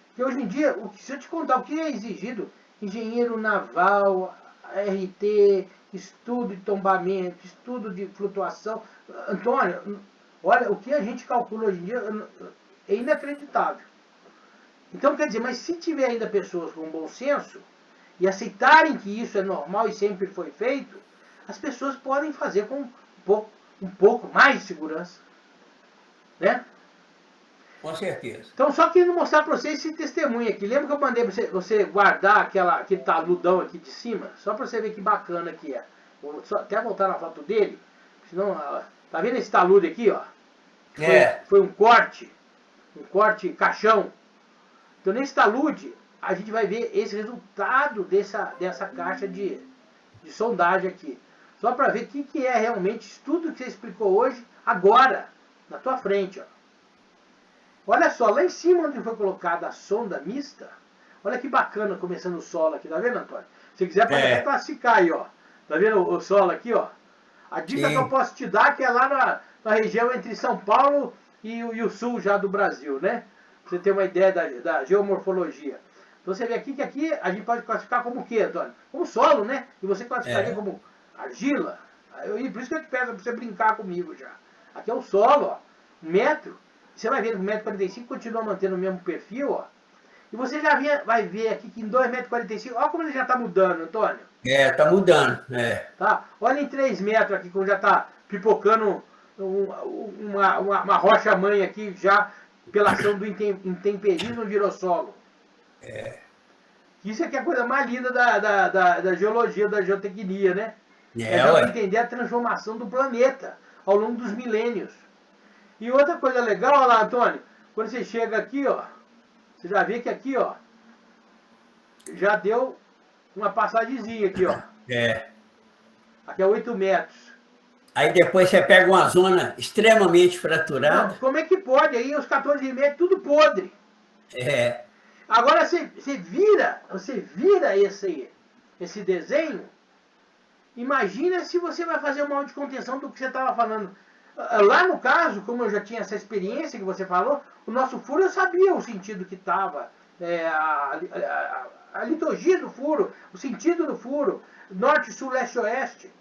Porque hoje em dia, se eu te contar o que é exigido, engenheiro naval, RT, estudo de tombamento, estudo de flutuação. Antônio, olha, o que a gente calcula hoje em dia é inacreditável. Então, quer dizer, mas se tiver ainda pessoas com bom senso e aceitarem que isso é normal e sempre foi feito, as pessoas podem fazer com um pouco mais de segurança. Né? Com certeza. Então, só querendo mostrar para vocês esse testemunho aqui. Lembra que eu mandei para você guardar aquele taludão aqui de cima? Só para você ver que bacana que é. Vou até voltar na foto dele. Senão, tá vendo esse talude aqui, ó? Foi um corte caixão. Então, nesse talude, a gente vai ver esse resultado dessa caixa de sondagem aqui. Só para ver o que é realmente isso tudo que você explicou hoje, agora, na tua frente, ó. Olha só, lá em cima onde foi colocada a sonda mista, olha que bacana começando o solo aqui, tá vendo, Antônio? Se quiser, pode até classificar aí, ó. Tá vendo o solo aqui, ó? A dica que eu posso te dar é que é lá na região entre São Paulo e o sul já do Brasil, né? Pra você ter uma ideia da geomorfologia. Então você vê aqui que aqui a gente pode classificar como o quê, Antônio? Como solo, né? E você classificaria como argila. Por isso que eu te peço pra você brincar comigo já. Aqui é o solo, ó. 1 metro. Você vai ver que o 1,45 m continua mantendo o mesmo perfil, ó. E você já vai ver aqui que em 2,45 m, olha como ele já está mudando, Antônio. Tá mudando, Tá? Olha em 3 metros aqui, como já está pipocando uma rocha-mãe aqui, já pela ação do intemperismo no girossolo. Isso aqui é a coisa mais linda da geologia, da geotecnia, né? É para entender a transformação do planeta ao longo dos milênios. E outra coisa legal, olha lá, Antônio, quando você chega aqui, ó, você já vê que aqui, ó, já deu uma passagemzinha aqui, ó. Aqui é 8 metros. Aí depois você pega uma zona extremamente fraturada. Não, como é que pode? Aí os 14 metros, tudo podre. Agora você vira esse desenho, imagina se você vai fazer uma de contenção do que você estava falando. Lá no caso, como eu já tinha essa experiência que você falou, o nosso furo eu sabia o sentido que estava, a liturgia do furo, o sentido do furo, norte, sul, leste, oeste.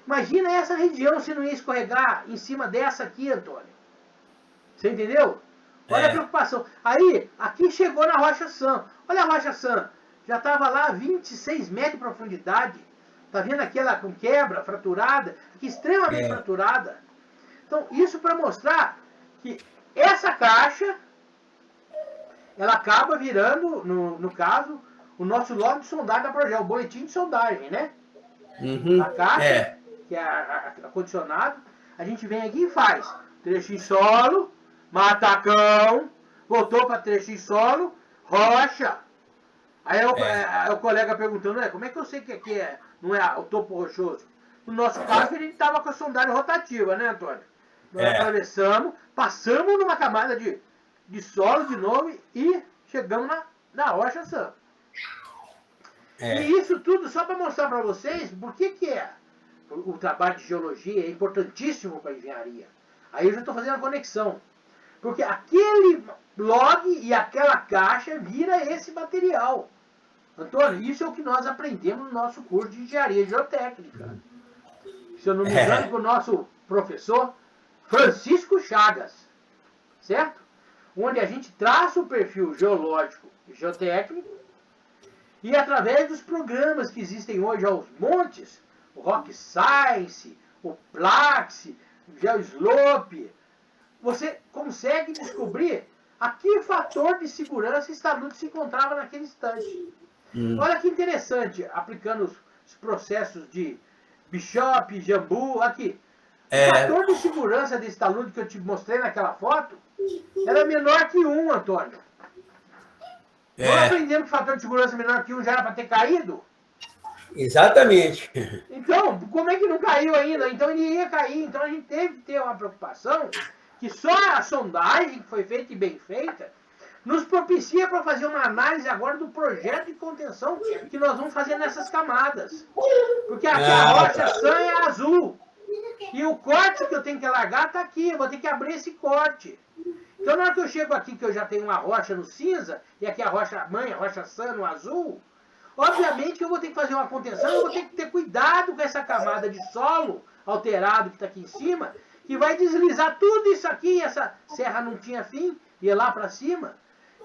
Imagina essa região se não ia escorregar em cima dessa aqui, Antônio. Você entendeu? Olha a preocupação. Aí, aqui chegou na Rocha San. Olha a Rocha San. Já estava lá a 26 metros de profundidade. Tá vendo aquela com quebra, fraturada? Aqui extremamente fraturada. Então, isso para mostrar que essa caixa, ela acaba virando, no caso, o nosso log de sondagem da Progel, o boletim de sondagem, né? A caixa, que é ar-condicionado. A gente vem aqui e faz trecho em solo, matacão, voltou para trecho em solo, rocha. Aí o colega perguntando, como é que eu sei que aqui não é o topo rochoso? No nosso caso, a gente estava com a sondagem rotativa, né, Antônio? Nós atravessamos, passamos numa camada de solo de novo e chegamos na rocha sã. E isso tudo só para mostrar para vocês por que o trabalho de geologia é importantíssimo para a engenharia. Aí eu já estou fazendo a conexão. Porque aquele log e aquela caixa vira esse material. Antônio, isso é o que nós aprendemos no nosso curso de engenharia geotécnica. Se eu não me engano, com o nosso professor Francisco Chagas, certo? Onde a gente traça o perfil geológico e geotécnico e através dos programas que existem hoje aos montes, o Rock Science, o Plaxi, o GeoSlope, você consegue descobrir a que fator de segurança esse talude se encontrava naquele instante. Olha que interessante, aplicando os processos de Bishop, Jambu, aqui. O fator de segurança desse talude que eu te mostrei naquela foto era menor que 1, Antônio. Nós aprendemos que o fator de segurança menor que 1 já era para ter caído? Exatamente. Então, como é que não caiu ainda? Então ele ia cair. Então a gente teve que ter uma preocupação que só a sondagem que foi feita e bem feita nos propicia para fazer uma análise agora do projeto de contenção que nós vamos fazer nessas camadas. Porque aqui a rocha sã é azul. E o corte que eu tenho que largar está aqui. Eu vou ter que abrir esse corte. Então na hora que eu chego aqui, que eu já tenho uma rocha no cinza, e aqui a rocha mãe, a rocha sã no azul, obviamente que eu vou ter que fazer uma contenção, eu vou ter que ter cuidado com essa camada de solo alterado que está aqui em cima, que vai deslizar tudo isso aqui, essa serra não tinha fim, ia lá para cima,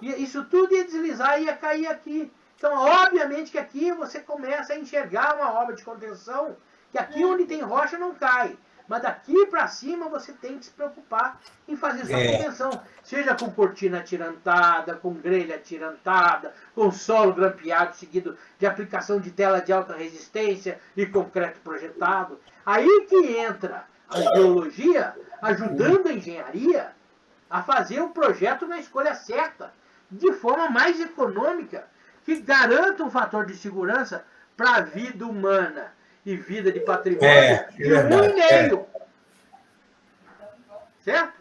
e isso tudo ia deslizar e ia cair aqui. Então, obviamente que aqui você começa a enxergar uma obra de contenção, que aqui onde tem rocha não cai, mas daqui para cima você tem que se preocupar em fazer sua contenção, seja com cortina atirantada, com grelha atirantada, com solo grampeado seguido de aplicação de tela de alta resistência e concreto projetado. Aí que entra a geologia ajudando a engenharia a fazer o projeto na escolha certa, de forma mais econômica, que garanta um fator de segurança para a vida humana e vida de patrimônio de 1,5. Certo?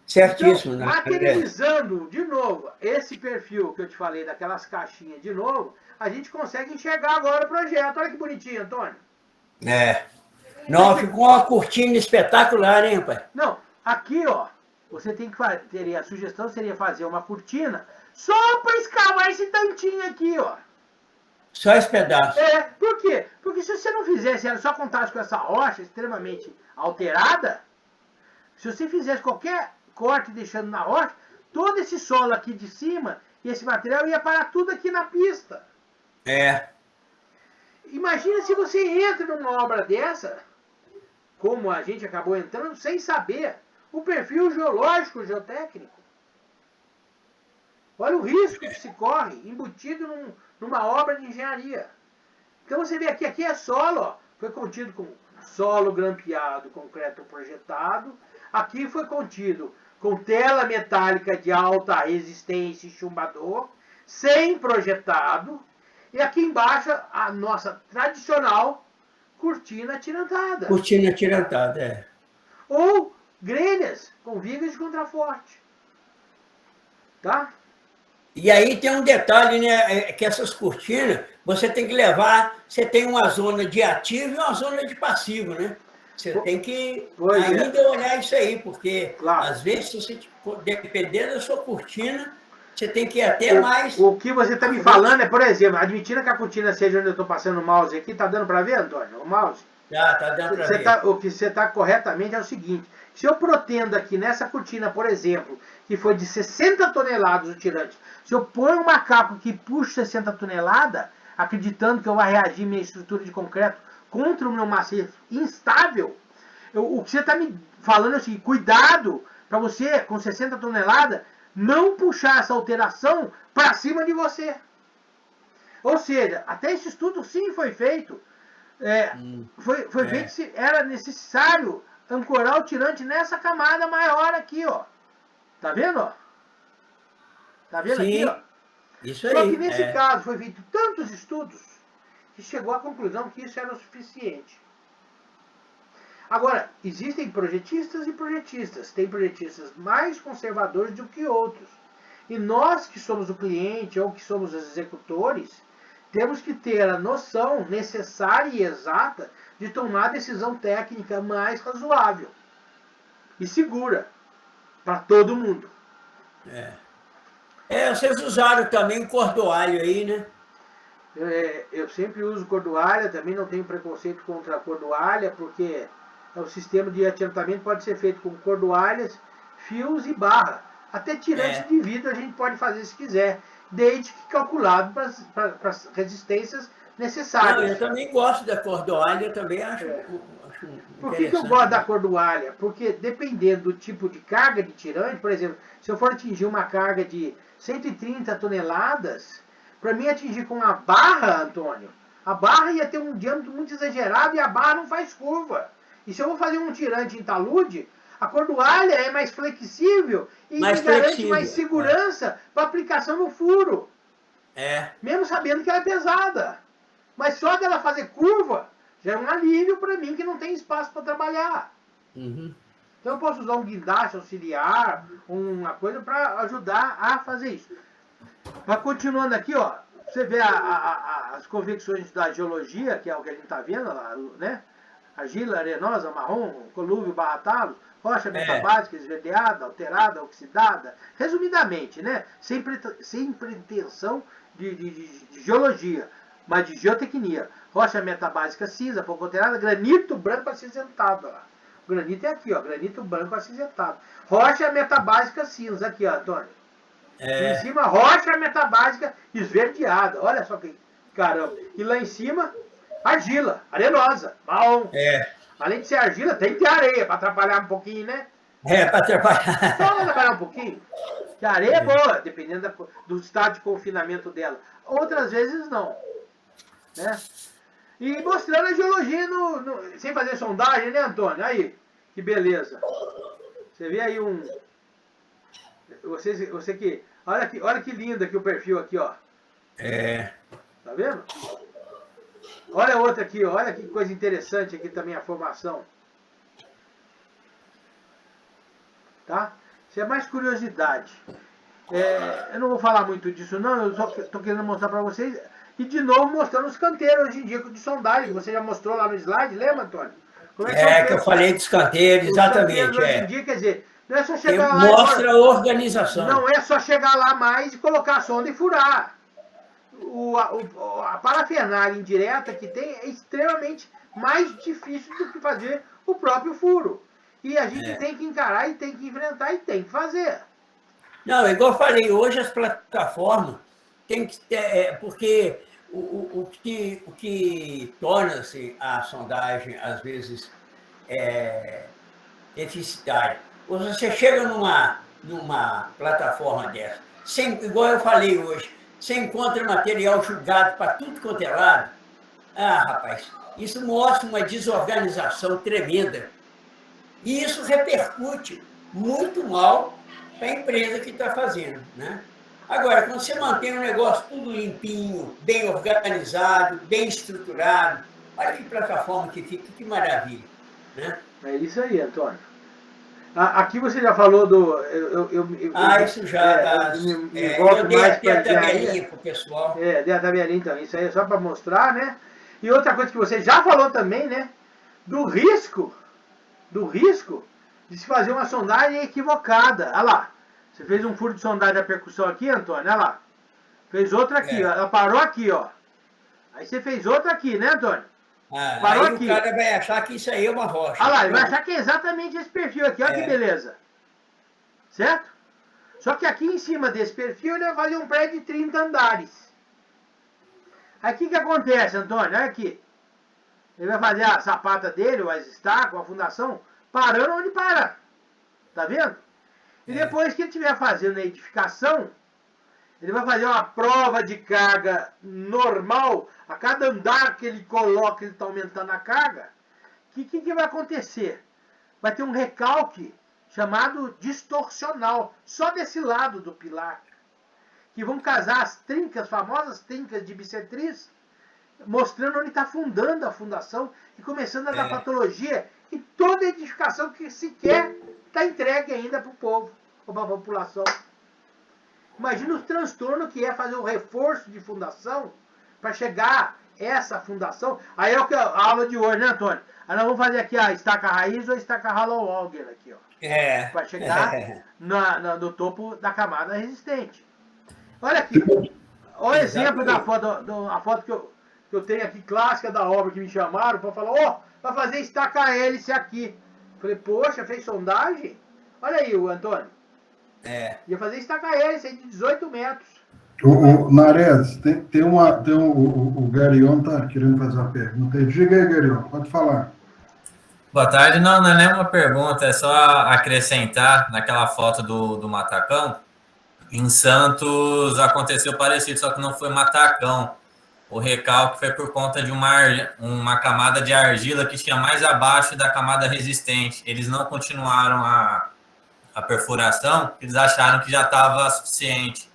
Certíssimo. Então, materializando de novo esse perfil que eu te falei, daquelas caixinhas de novo, a gente consegue enxergar agora o projeto. Olha que bonitinho, Antônio. Não, ficou uma cortina espetacular, hein, pai? Não, aqui, ó, você tem que fazer, a sugestão seria fazer uma cortina só para escavar esse tantinho aqui, ó. Só esse pedaço. Por quê? Porque se você não fizesse, ela só contasse com essa rocha extremamente alterada, se você fizesse qualquer corte deixando na rocha, todo esse solo aqui de cima e esse material ia parar tudo aqui na pista. Imagina se você entra numa obra dessa, como a gente acabou entrando, sem saber o perfil geológico, geotécnico. Olha o risco que se corre embutido numa obra de engenharia. Então você vê aqui é solo, ó, foi contido com solo grampeado, concreto projetado. Aqui foi contido com tela metálica de alta resistência e chumbador, sem projetado. E aqui embaixo a nossa tradicional cortina atirantada. Cortina atirantada, Ou grelhas com vigas de contraforte. Tá? E aí tem um detalhe, né? Que essas cortinas, você tem que levar, você tem uma zona de ativo e uma zona de passivo, né? Você tem que ainda olhar isso aí, porque às vezes, se você, dependendo da sua cortina, você tem que ir até mais... O que você está me falando é, por exemplo, admitindo que a cortina seja onde eu estou passando o mouse aqui, tá dando para ver, Antônio? O mouse? Tá dando para ver. O que você está corretamente é o seguinte, se eu pretendo aqui nessa cortina, por exemplo, que foi de 60 toneladas o tirante, se eu ponho um macaco que puxa 60 toneladas, acreditando que eu vou reagir minha estrutura de concreto contra o meu maciço instável, o que você está me falando é assim, cuidado para você, com 60 toneladas, não puxar essa alteração para cima de você. Ou seja, até esse estudo sim foi feito Foi feito, era necessário ancorar o tirante nessa camada maior aqui, ó. Tá vendo, ó? Tá vendo aqui, ó? Isso Só aí. que nesse caso foi feito tantos estudos que chegou à conclusão que isso era o suficiente. Agora, existem projetistas e projetistas. Tem projetistas mais conservadores do que outros. E nós que somos o cliente ou que somos os executores, temos que ter a noção necessária e exata de tomar a decisão técnica mais razoável e segura para todo mundo. Vocês usaram também cordoalho aí, né? Eu sempre uso cordoalha, também não tenho preconceito contra a cordoalha, porque o sistema de atiantamento pode ser feito com cordoalhas, fios e barra. Até tirante de vidro a gente pode fazer se quiser, desde que calculado para as resistências necessárias. Não, eu também gosto da cordoalha, eu também acho Por que eu gosto da cordoalha? Porque dependendo do tipo de carga de tirante, por exemplo, se eu for atingir uma carga de 130 toneladas, para mim atingir com a barra, Antônio, a barra ia ter um diâmetro muito exagerado e a barra não faz curva. E se eu vou fazer um tirante em talude, a cordoalha é mais flexível e me garante mais segurança para aplicação no furo. Mesmo sabendo que ela é pesada. Mas só dela fazer curva já é um alívio para mim que não tem espaço para trabalhar. Então eu posso usar um guindaste auxiliar, uma coisa para ajudar a fazer isso. Mas continuando aqui, ó, você vê as convecções da geologia, que é o que a gente está vendo lá, né? Argila, arenosa, marrom, colúvio, barra-talos, rocha metabásica, esverdeada, alterada, oxidada. Resumidamente, né? Sem pretensão de geologia, mas de geotecnia. Rocha metabásica cinza, pouco alterada, granito branco acinzentado. Ó. O granito é aqui, ó, granito branco acinzentado. Rocha metabásica cinza, aqui, ó, Antônio. Em cima, rocha metabásica esverdeada. Olha só que caramba. E lá em cima, argila, arenosa, marrom. Além de ser argila, tem que ter areia para atrapalhar um pouquinho, né? Para atrapalhar. Só atrapalhar um pouquinho. Que a areia é boa, dependendo do estado de confinamento dela. Outras vezes não. Né? E mostrando a geologia sem fazer sondagem, né, Antônio? Aí, que beleza. Você vê aí um... Você que... Olha que lindo aqui o perfil aqui, ó. Tá vendo? Olha outra aqui, ó. Olha que coisa interessante aqui também a formação. Tá? Isso é mais curiosidade. Eu não vou falar muito disso não, eu só estou querendo mostrar para vocês. E de novo mostrando os canteiros hoje em dia de sondagem, que você já mostrou lá no slide, lembra, Antônio? Como que eu falei dos canteiros, exatamente. Hoje em dia, quer dizer, não é só chegar lá... Mostra a organização. Não é só chegar lá mais e colocar a sonda e furar. A parafernália indireta que tem é extremamente mais difícil do que fazer o próprio furo. E a gente tem que encarar e tem que enfrentar e tem que fazer. Não, igual eu falei, hoje as plataformas tem que ter, porque o que torna-se a sondagem, às vezes, deficitária. Você chega numa plataforma dessa, igual eu falei hoje, você encontra material julgado para tudo quanto é lado. Rapaz, isso mostra uma desorganização tremenda. E isso repercute muito mal para a empresa que está fazendo, né? Agora, quando você mantém um negócio tudo limpinho, bem organizado, bem estruturado, olha que plataforma que fica, que maravilha, né? É isso aí, Antônio. Aqui você já falou do... isso já... eu dei a tabelinha para o pessoal. Dei a tabelinha, então. Isso aí é só para mostrar, né? E outra coisa que você já falou também, né? Do risco de se fazer uma sondagem equivocada. Olha lá. Você fez um furo de sondagem da percussão aqui, Antônio, olha lá. Fez outra aqui, ó. Ela parou aqui, ó. Aí você fez outra aqui, né, Antônio? Parou aí aqui. O cara vai achar que isso aí é uma rocha. Olha lá, ele vai achar que é exatamente esse perfil aqui, olha que beleza. Certo? Só que aqui em cima desse perfil ele vai fazer um prédio de 30 andares. Aí o que acontece, Antônio? Olha aqui. Ele vai fazer a sapata dele, o estacas, a fundação, parando onde para. Tá vendo? E depois que ele estiver fazendo a edificação, Ele vai fazer uma prova de carga normal, a cada andar que ele coloca, ele está aumentando a carga. O que vai acontecer? Vai ter um recalque chamado distorcional, só desse lado do pilar, que vão casar as trincas, famosas trincas de bissetriz, mostrando onde está afundando a fundação e começando a dar patologia em toda edificação que sequer está entregue ainda para o povo, ou para a população. Imagina o transtorno que é fazer o reforço de fundação para chegar essa fundação. Aí é o que a aula de hoje, né, Antônio? Aí nós vamos fazer aqui a estaca raiz ou a estaca hollow auger aqui, ó. Para chegar no topo da camada resistente. Olha aqui. Olha o exemplo da foto, a foto que eu tenho aqui, clássica da obra, que me chamaram para falar, vai fazer estaca hélice aqui. Falei, poxa, fez sondagem? Olha aí, o Antônio. Ia fazer estaca hélice de 18 metros. O Nares, o Garion está querendo fazer uma pergunta. Diga aí, Garion, pode falar. Boa tarde. Não é nenhuma pergunta, é só acrescentar naquela foto do matacão. Em Santos aconteceu parecido, só que não foi matacão. O recalque foi por conta de uma camada de argila que tinha mais abaixo da camada resistente. Eles não continuaram a perfuração, eles acharam que já estava suficiente.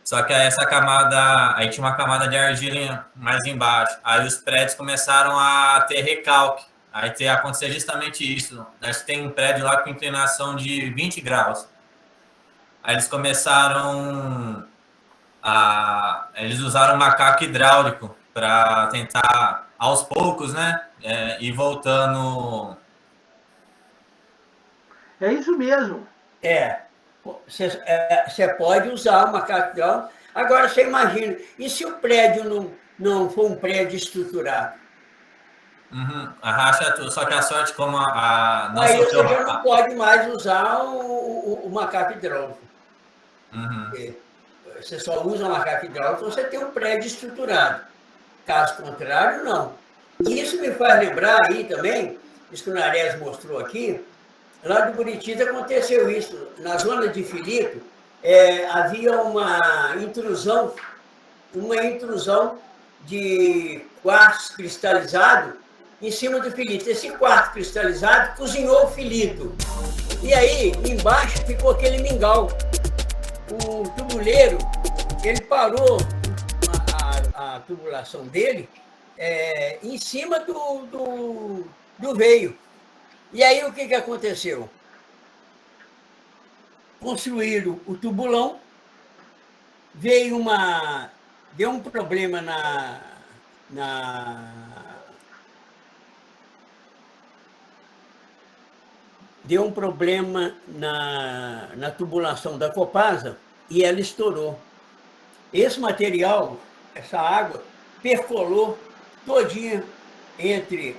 Só que essa camada, aí tinha uma camada de argila mais embaixo. Aí os prédios começaram a ter recalque. Aí aconteceu justamente isso. Acho que tem um prédio lá com inclinação de 20 graus. Aí eles começaram eles usaram macaco hidráulico para tentar, aos poucos, né, ir voltando. É isso mesmo. Você pode usar o macaco hidráulico. Agora, você imagina, e se o prédio não for um prédio estruturado? Arracha tudo, só que a sorte como aí você já não pode mais usar o macaco hidráulico. Você só usa o macaco hidráulico se você tem um prédio estruturado. Caso contrário, não. E isso me faz lembrar aí também, isso que o Nares mostrou aqui, lá do Buritis aconteceu isso. Na zona de Filipe, havia uma intrusão de quartzo cristalizado em cima do filito. Esse quartzo cristalizado cozinhou o filito. E aí, embaixo, ficou aquele mingau. O tubuleiro, ele parou a tubulação dele em cima do veio. E aí, o que aconteceu? Construíram o tubulão, deu um problema na tubulação da Copasa e ela estourou. Esse material, essa água, percolou todinha entre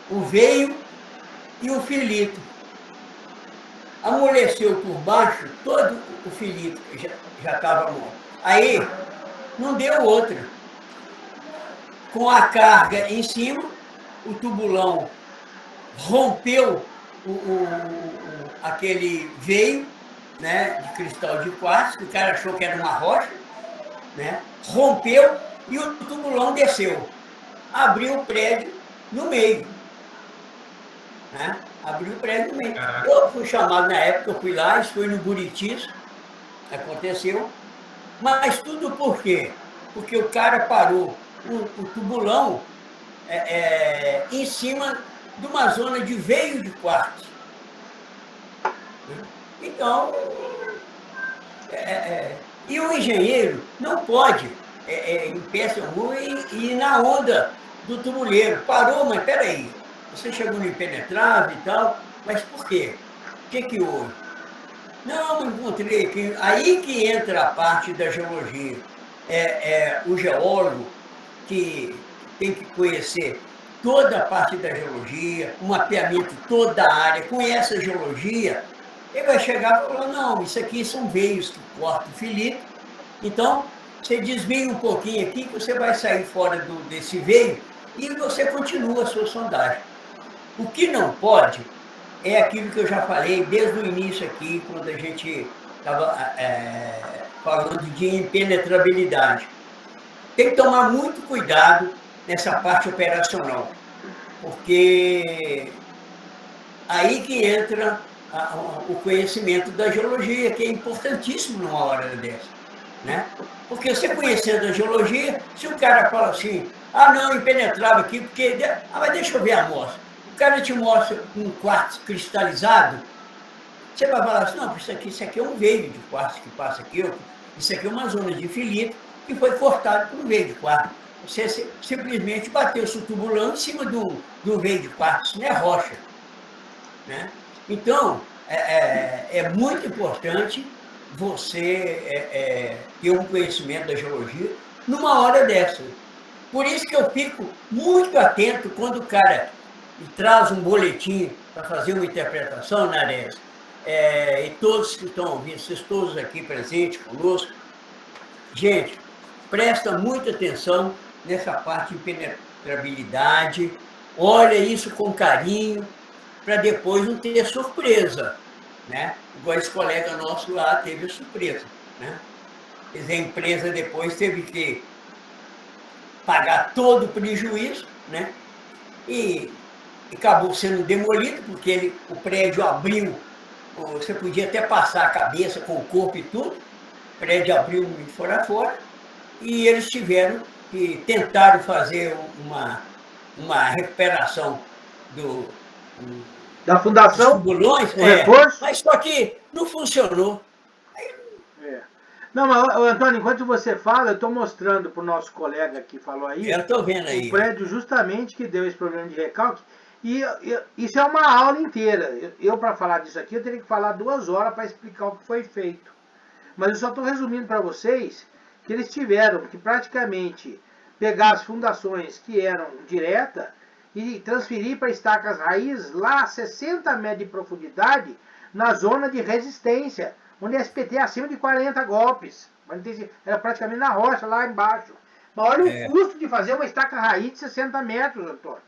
o veio e o filito. Amoleceu por baixo, todo o filito já estava morto. Aí, não deu outra. Com a carga em cima, o tubulão rompeu aquele veio, né, de cristal de quartzo, que o cara achou que era uma rocha, né, rompeu e o tubulão desceu. Abriu o prédio no meio. Né? Abriu o prédio no meio. Eu fui chamado na época, eu fui lá, isso foi no Buritis, aconteceu. Mas tudo por quê? Porque o cara parou o tubulão em cima de uma zona de veio de quartzo. Então, e o engenheiro não pode, em peça ruim, ir na onda do tubuleiro. Parou, mas peraí, você chegou no impenetrável e tal, mas por quê? O que houve? Não encontrei aqui. Aí que entra a parte da geologia. O geólogo que tem que conhecer toda a parte da geologia, um mapeamento toda a área, conhece a geologia, ele vai chegar e falar, não, isso aqui são veios que cortam o filito, então você desvia um pouquinho aqui que você vai sair fora desse veio e você continua a sua sondagem. O que não pode é aquilo que eu já falei desde o início aqui, quando a gente estava falando de impenetrabilidade. Tem que tomar muito cuidado nessa parte operacional, porque aí que entra o conhecimento da geologia, que é importantíssimo numa hora dessa, né? Porque você conhecendo a geologia, se o cara fala assim, não, impenetrável aqui, porque... mas deixa eu ver a amostra. O cara te mostra um quartzo cristalizado, você vai falar assim, não, isso aqui é um veio de quartzo que passa aqui, isso aqui é uma zona de filito que foi cortado por um veio de quartzo. Você simplesmente bateu seu tubulão em cima do veio de quartzo, não é rocha, né? Então, é muito importante você ter um conhecimento da geologia numa hora dessa. Por isso que eu fico muito atento quando o cara traz um boletim para fazer uma interpretação, Nares, e todos que estão ouvindo, vocês todos aqui presentes conosco, gente, presta muita atenção nessa parte de impenetrabilidade, olha isso com carinho, para depois não ter surpresa, né? Igual esse colega nosso lá teve a surpresa, né? Quer dizer, a empresa depois teve que pagar todo o prejuízo, né? E acabou sendo demolido, porque o prédio abriu, você podia até passar a cabeça com o corpo e tudo, o prédio abriu muito fora fora, e eles tiveram que tentaram fazer uma recuperação Da fundação? dos tubulões, reforço? mas só que não funcionou. Não, mas, Antônio, enquanto você fala, eu estou mostrando para o nosso colega que falou aí. Eu estou vendo aí. O prédio justamente que deu esse problema de recalque. E isso é uma aula inteira. Eu para falar disso aqui, eu teria que falar 2 horas para explicar o que foi feito. Mas eu só estou resumindo para vocês que eles tiveram que praticamente pegar as fundações que eram direta e transferir para estacas raízes lá a 60 metros de profundidade na zona de resistência, onde a SPT é acima de 40 golpes. Era praticamente na rocha, lá embaixo. Mas olha o custo de fazer uma estaca raiz de 60 metros, Antônio.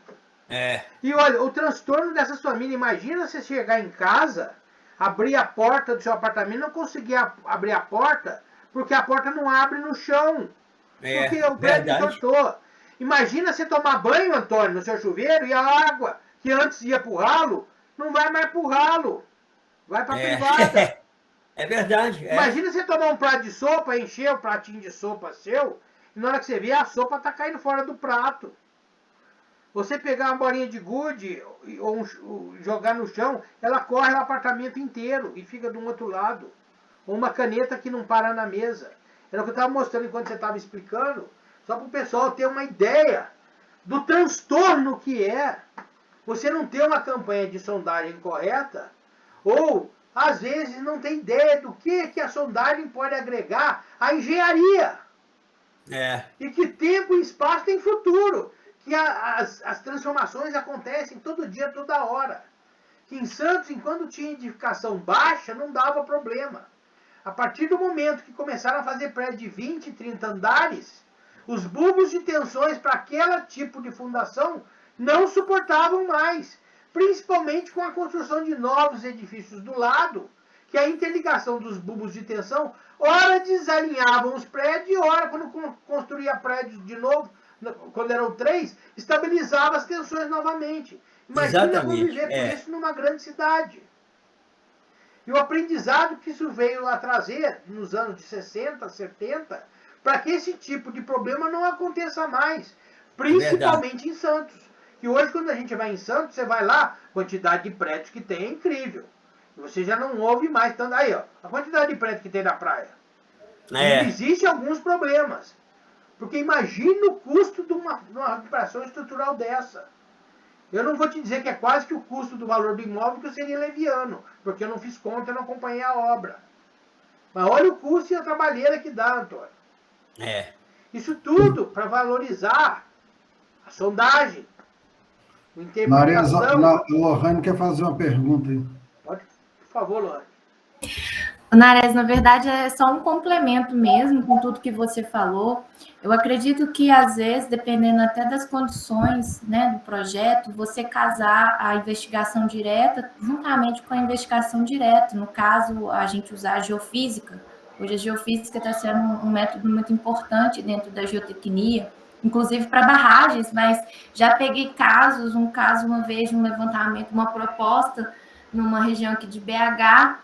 E olha, o transtorno dessas famílias, imagina você chegar em casa, abrir a porta do seu apartamento, não conseguir abrir a porta, porque a porta não abre no chão. Porque o prédio entortou. Imagina você tomar banho, Antônio, no seu chuveiro, e a água que antes ia pro ralo, não vai mais pro ralo. Vai pra privada. É verdade. Imagina você tomar um prato de sopa, encher o pratinho de sopa seu, e na hora que você vê, a sopa tá caindo fora do prato. Você pegar uma bolinha de gude ou jogar no chão, ela corre o apartamento inteiro e fica do outro lado. Ou uma caneta que não para na mesa. Era o que eu estava mostrando enquanto você estava explicando, só para o pessoal ter uma ideia do transtorno que é você não ter uma campanha de sondagem correta, ou às vezes não tem ideia do que a sondagem pode agregar à engenharia. E que tempo e espaço tem futuro. Que as transformações acontecem todo dia, toda hora. Que em Santos, enquanto tinha edificação baixa, não dava problema. A partir do momento que começaram a fazer prédio de 20, 30 andares, os bulbos de tensões para aquele tipo de fundação não suportavam mais. Principalmente com a construção de novos edifícios do lado, que a interligação dos bulbos de tensão, ora desalinhavam os prédios, e ora, quando construía prédios de novo, quando eram 3, estabilizava as tensões novamente. Imagina conviver com isso numa grande cidade. E o aprendizado que isso veio lá trazer, nos anos de 60, 70, para que esse tipo de problema não aconteça mais. Principalmente em Santos. Que hoje, quando a gente vai em Santos, você vai lá, a quantidade de prédios que tem é incrível. E você já não ouve mais tanto. Aí, ó, a quantidade de prédios que tem na praia. E existem alguns problemas. Porque imagina o custo de uma recuperação estrutural dessa. Eu não vou te dizer que é quase que o custo do valor do imóvel, que eu seria leviano, porque eu não fiz conta, eu não acompanhei a obra. Mas olha o custo e a trabalheira que dá, Antônio. Isso tudo para valorizar a sondagem, a interpretação. Lohane quer fazer uma pergunta aí. Pode, por favor, Lohane. Nares, na verdade, é só um complemento mesmo com tudo que você falou. Eu acredito que, às vezes, dependendo até das condições, né, do projeto, você casar a investigação direta juntamente com a investigação direta. No caso, a gente usar a geofísica. Hoje, a geofísica está sendo um método muito importante dentro da geotecnia, inclusive para barragens, mas já peguei um caso uma vez de um levantamento, uma proposta numa região aqui de BH.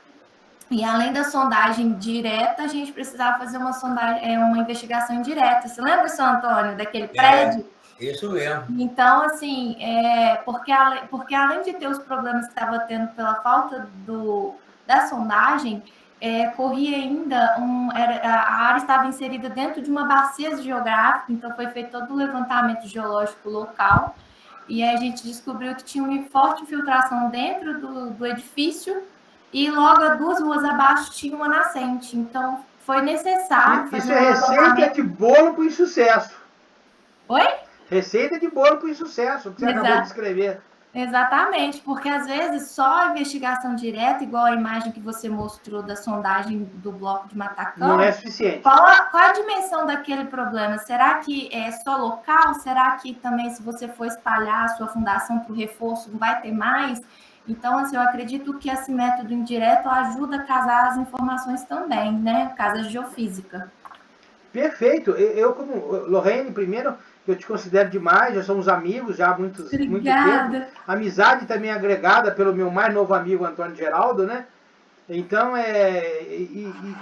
E além da sondagem direta, a gente precisava fazer uma investigação indireta. Você lembra, São Antônio, daquele prédio? Isso mesmo. Então, assim, porque além de ter os problemas que estava tendo pela falta da sondagem, corria ainda a área estava inserida dentro de uma bacia geográfica, então foi feito todo o levantamento geológico local, e aí a gente descobriu que tinha uma forte infiltração dentro do edifício, e logo a 2 ruas abaixo tinha uma nascente. Então, foi necessário... Isso é receita de bolo para o insucesso. Oi? Receita de bolo para o insucesso, que você acabou de escrever. Exatamente, porque às vezes só a investigação direta, igual a imagem que você mostrou da sondagem do bloco de Matacão, não é suficiente. Qual a dimensão daquele problema? Será que é só local? Será que também, se você for espalhar a sua fundação para o reforço, não vai ter mais? Então, assim, eu acredito que esse método indireto ajuda a casar as informações também, né? Casa geofísica. Perfeito. Eu, como Lorraine, primeiro, eu te considero demais, já somos amigos já há muito tempo. Amizade também agregada pelo meu mais novo amigo, Antônio Geraldo, né? Então,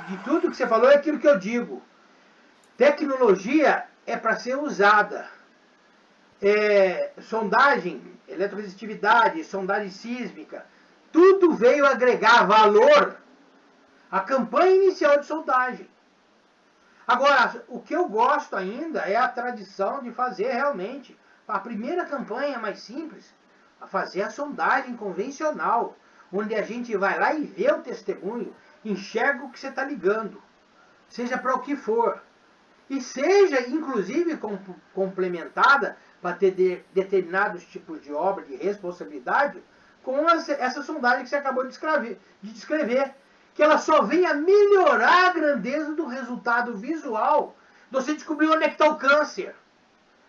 de tudo que você falou é aquilo que eu digo. Tecnologia é para ser usada. Sondagem, eletroresistitividade, sondagem sísmica, tudo veio agregar valor à campanha inicial de sondagem. Agora, o que eu gosto ainda é a tradição de fazer realmente a primeira campanha mais simples, a fazer a sondagem convencional, onde a gente vai lá e vê o testemunho, enxerga o que você está ligando, seja para o que for, e seja, inclusive, complementada para ter determinados tipos de obra, de responsabilidade, com essa sondagem que você acabou de descrever, que ela só vem a melhorar a grandeza do resultado visual de você descobrir onde é que está o câncer.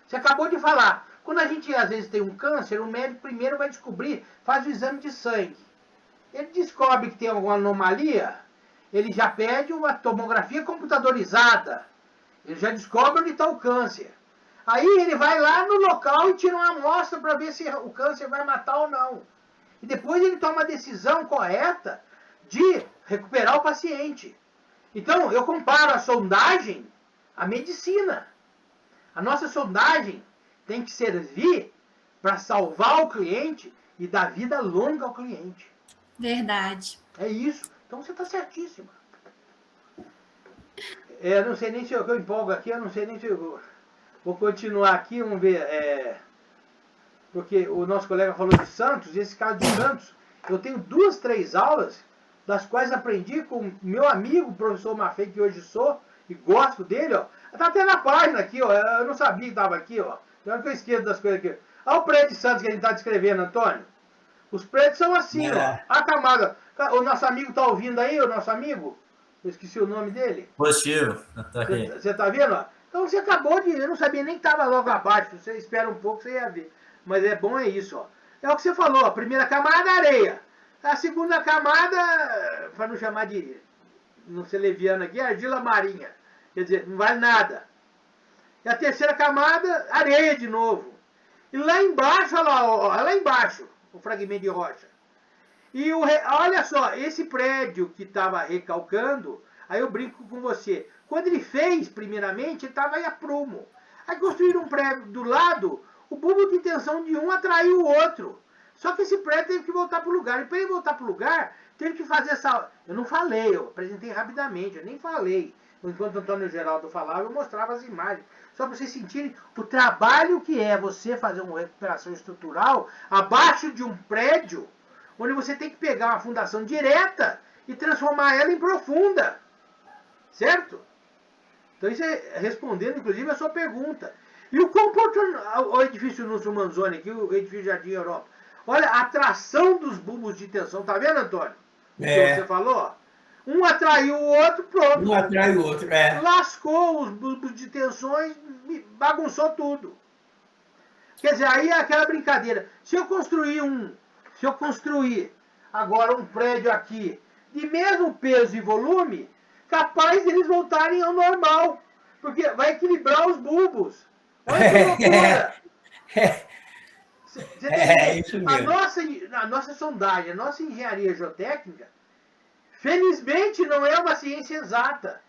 Você acabou de falar, quando a gente às vezes tem um câncer, o médico primeiro vai descobrir, faz o exame de sangue. Ele descobre que tem alguma anomalia, ele já pede uma tomografia computadorizada. Ele já descobre onde está o câncer. Aí ele vai lá no local e tira uma amostra para ver se o câncer vai matar ou não. E depois ele toma a decisão correta de recuperar o paciente. Então, eu comparo a sondagem à medicina. A nossa sondagem tem que servir para salvar o cliente e dar vida longa ao cliente. Verdade. É isso. Então você está certíssima. Eu não sei nem se eu empolgo aqui, eu não sei nem se eu vou continuar aqui, vamos ver. Porque o nosso colega falou de Santos, e esse caso de Santos, eu tenho 2, 3 aulas, das quais aprendi com meu amigo, o professor Maffei, que hoje sou, e gosto dele, ó. Tá até na página aqui, ó. Eu não sabia que estava aqui, ó. Tem hora que eu esqueço das coisas aqui. Olha o prédio de Santos que a gente está descrevendo, Antônio. Os prédios são assim, ó. A camada. O nosso amigo tá ouvindo aí, o nosso amigo? Eu esqueci o nome dele. Positivo. Você tá vendo, ó? Então você acabou de... Eu não sabia nem que estava logo abaixo. Você espera um pouco, você ia ver. Mas é bom, é isso, ó. É o que você falou. A primeira camada é areia. A segunda camada, para não chamar de... Não ser leviano aqui, é argila marinha. Quer dizer, não vale nada. E a terceira camada, areia de novo. E lá embaixo, olha lá, ó, lá embaixo, o fragmento de rocha. E olha só, esse prédio que estava recalcando, aí eu brinco com você. Quando ele fez, primeiramente, ele estava aí a prumo. Aí construíram um prédio do lado, o bulbo de tensão de um atraiu o outro. Só que esse prédio teve que voltar para o lugar. E para ele voltar para o lugar, teve que fazer essa... Eu não falei, eu apresentei rapidamente, eu nem falei. Enquanto o Antônio Geraldo falava, eu mostrava as imagens. Só para vocês sentirem o trabalho que é você fazer uma recuperação estrutural abaixo de um prédio, onde você tem que pegar uma fundação direta e transformar ela em profunda. Certo? Então isso é respondendo, inclusive, a sua pergunta. E o comportamento... O edifício Núcio Manzoni aqui, o edifício Jardim Europa. Olha, a atração dos bulbos de tensão. Tá vendo, Antônio? O que você falou? Um atraiu o outro, pronto. Um atrai o outro, Lascou os bulbos de tensões, bagunçou tudo. Quer dizer, aí é aquela brincadeira. Se eu construir agora um prédio aqui de mesmo peso e volume, capaz deles voltarem ao normal. Porque vai equilibrar os bulbos. Olha que loucura! Você tem isso que mesmo. a nossa sondagem, a nossa engenharia geotécnica, felizmente não é uma ciência exata.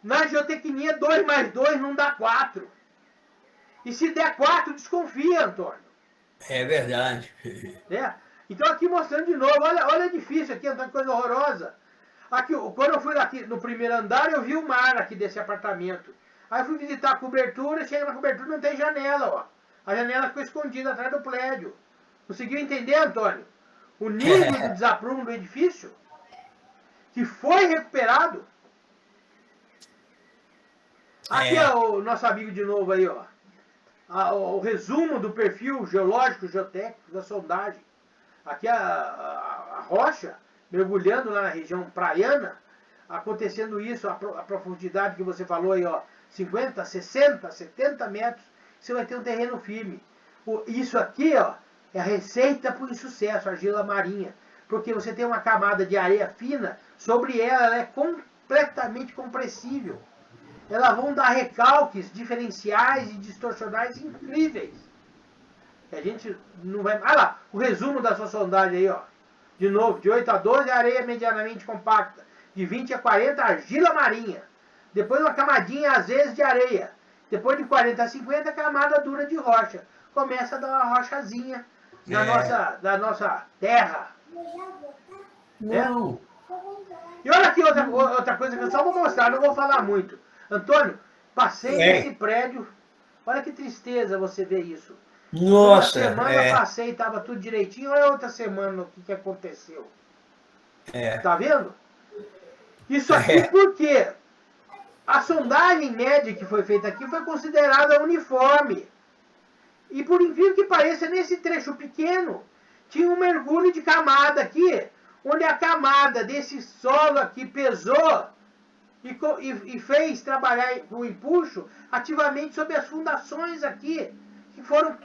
Na geotecnia, 2 mais 2 não dá 4. E se der 4, desconfia, Antônio. É verdade. Né? Então aqui mostrando de novo, olha difícil aqui, Antônio, coisa horrorosa. Aqui, quando eu fui aqui no primeiro andar, eu vi o mar aqui desse apartamento. Aí eu fui visitar a cobertura, chega na cobertura não tem janela, ó. A janela ficou escondida atrás do prédio. Conseguiu entender, Antônio? O nível do desaprumo do edifício, que foi recuperado. Aqui é o nosso amigo de novo aí, ó. O resumo do perfil geológico, geotécnico da sondagem. Aqui a rocha, mergulhando lá na região praiana, acontecendo isso, a profundidade que você falou aí, ó, 50, 60, 70 metros, você vai ter um terreno firme. Isso aqui, ó, é a receita para o insucesso, argila marinha. Porque você tem uma camada de areia fina, sobre ela é completamente compressível. Elas vão dar recalques diferenciais e distorcionais incríveis. A gente não vai... Ah lá, o resumo da sua sondagem aí, ó. De novo, de 8 a 12, areia medianamente compacta. De 20 a 40, argila marinha. Depois uma camadinha, às vezes, de areia. Depois de 40 a 50, camada dura de rocha. Começa a dar uma rochazinha na nossa terra. Não. E olha aqui outra coisa que eu só vou mostrar, não vou falar muito. Antônio, passei nesse prédio. Olha que tristeza você ver isso. Nossa. Uma semana passei, estava tudo direitinho. Olha outra semana o que aconteceu. Tá vendo? Isso aqui porque a sondagem média que foi feita aqui foi considerada uniforme. E por incrível que pareça, nesse trecho pequeno, tinha um mergulho de camada aqui, onde a camada desse solo aqui pesou e fez trabalhar o empuxo ativamente sobre as fundações aqui, que foram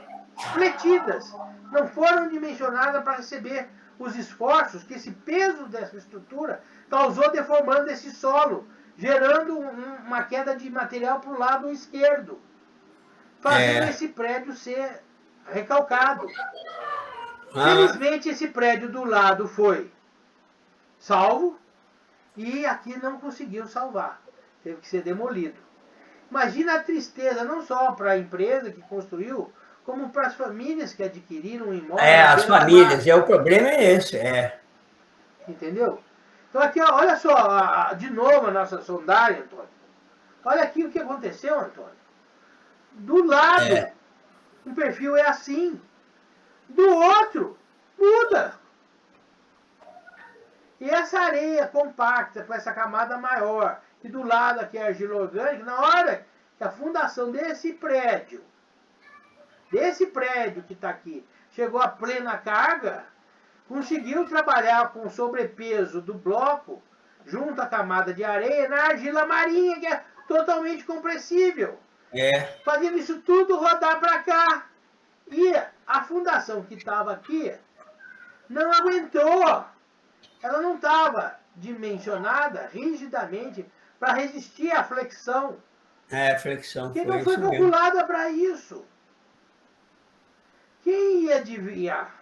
fletidas, não foram dimensionadas para receber os esforços que esse peso dessa estrutura causou deformando esse solo, gerando uma queda de material para o lado esquerdo, fazendo esse prédio ser recalcado. Felizmente esse prédio do lado foi salvo e aqui não conseguiu salvar, teve que ser demolido. Imagina a tristeza não só para a empresa que construiu, como para as famílias que adquiriram um imóvel. As famílias, o problema é esse, Entendeu? Então aqui, ó, olha só, de novo a nossa sondagem, Antônio. Olha aqui o que aconteceu, Antônio. Do lado, o perfil é assim. Do outro, muda. E essa areia compacta, com essa camada maior, e do lado aqui é argila orgânica, na hora que a fundação desse prédio que está aqui, chegou a plena carga, conseguiu trabalhar com o sobrepeso do bloco, junto à camada de areia, na argila marinha, que é totalmente compressível. Fazendo isso tudo rodar para cá. E a fundação que estava aqui não aguentou. Ela não estava dimensionada rigidamente para resistir à flexão. Flexão. Que não foi calculada para isso. Quem ia adivinhar?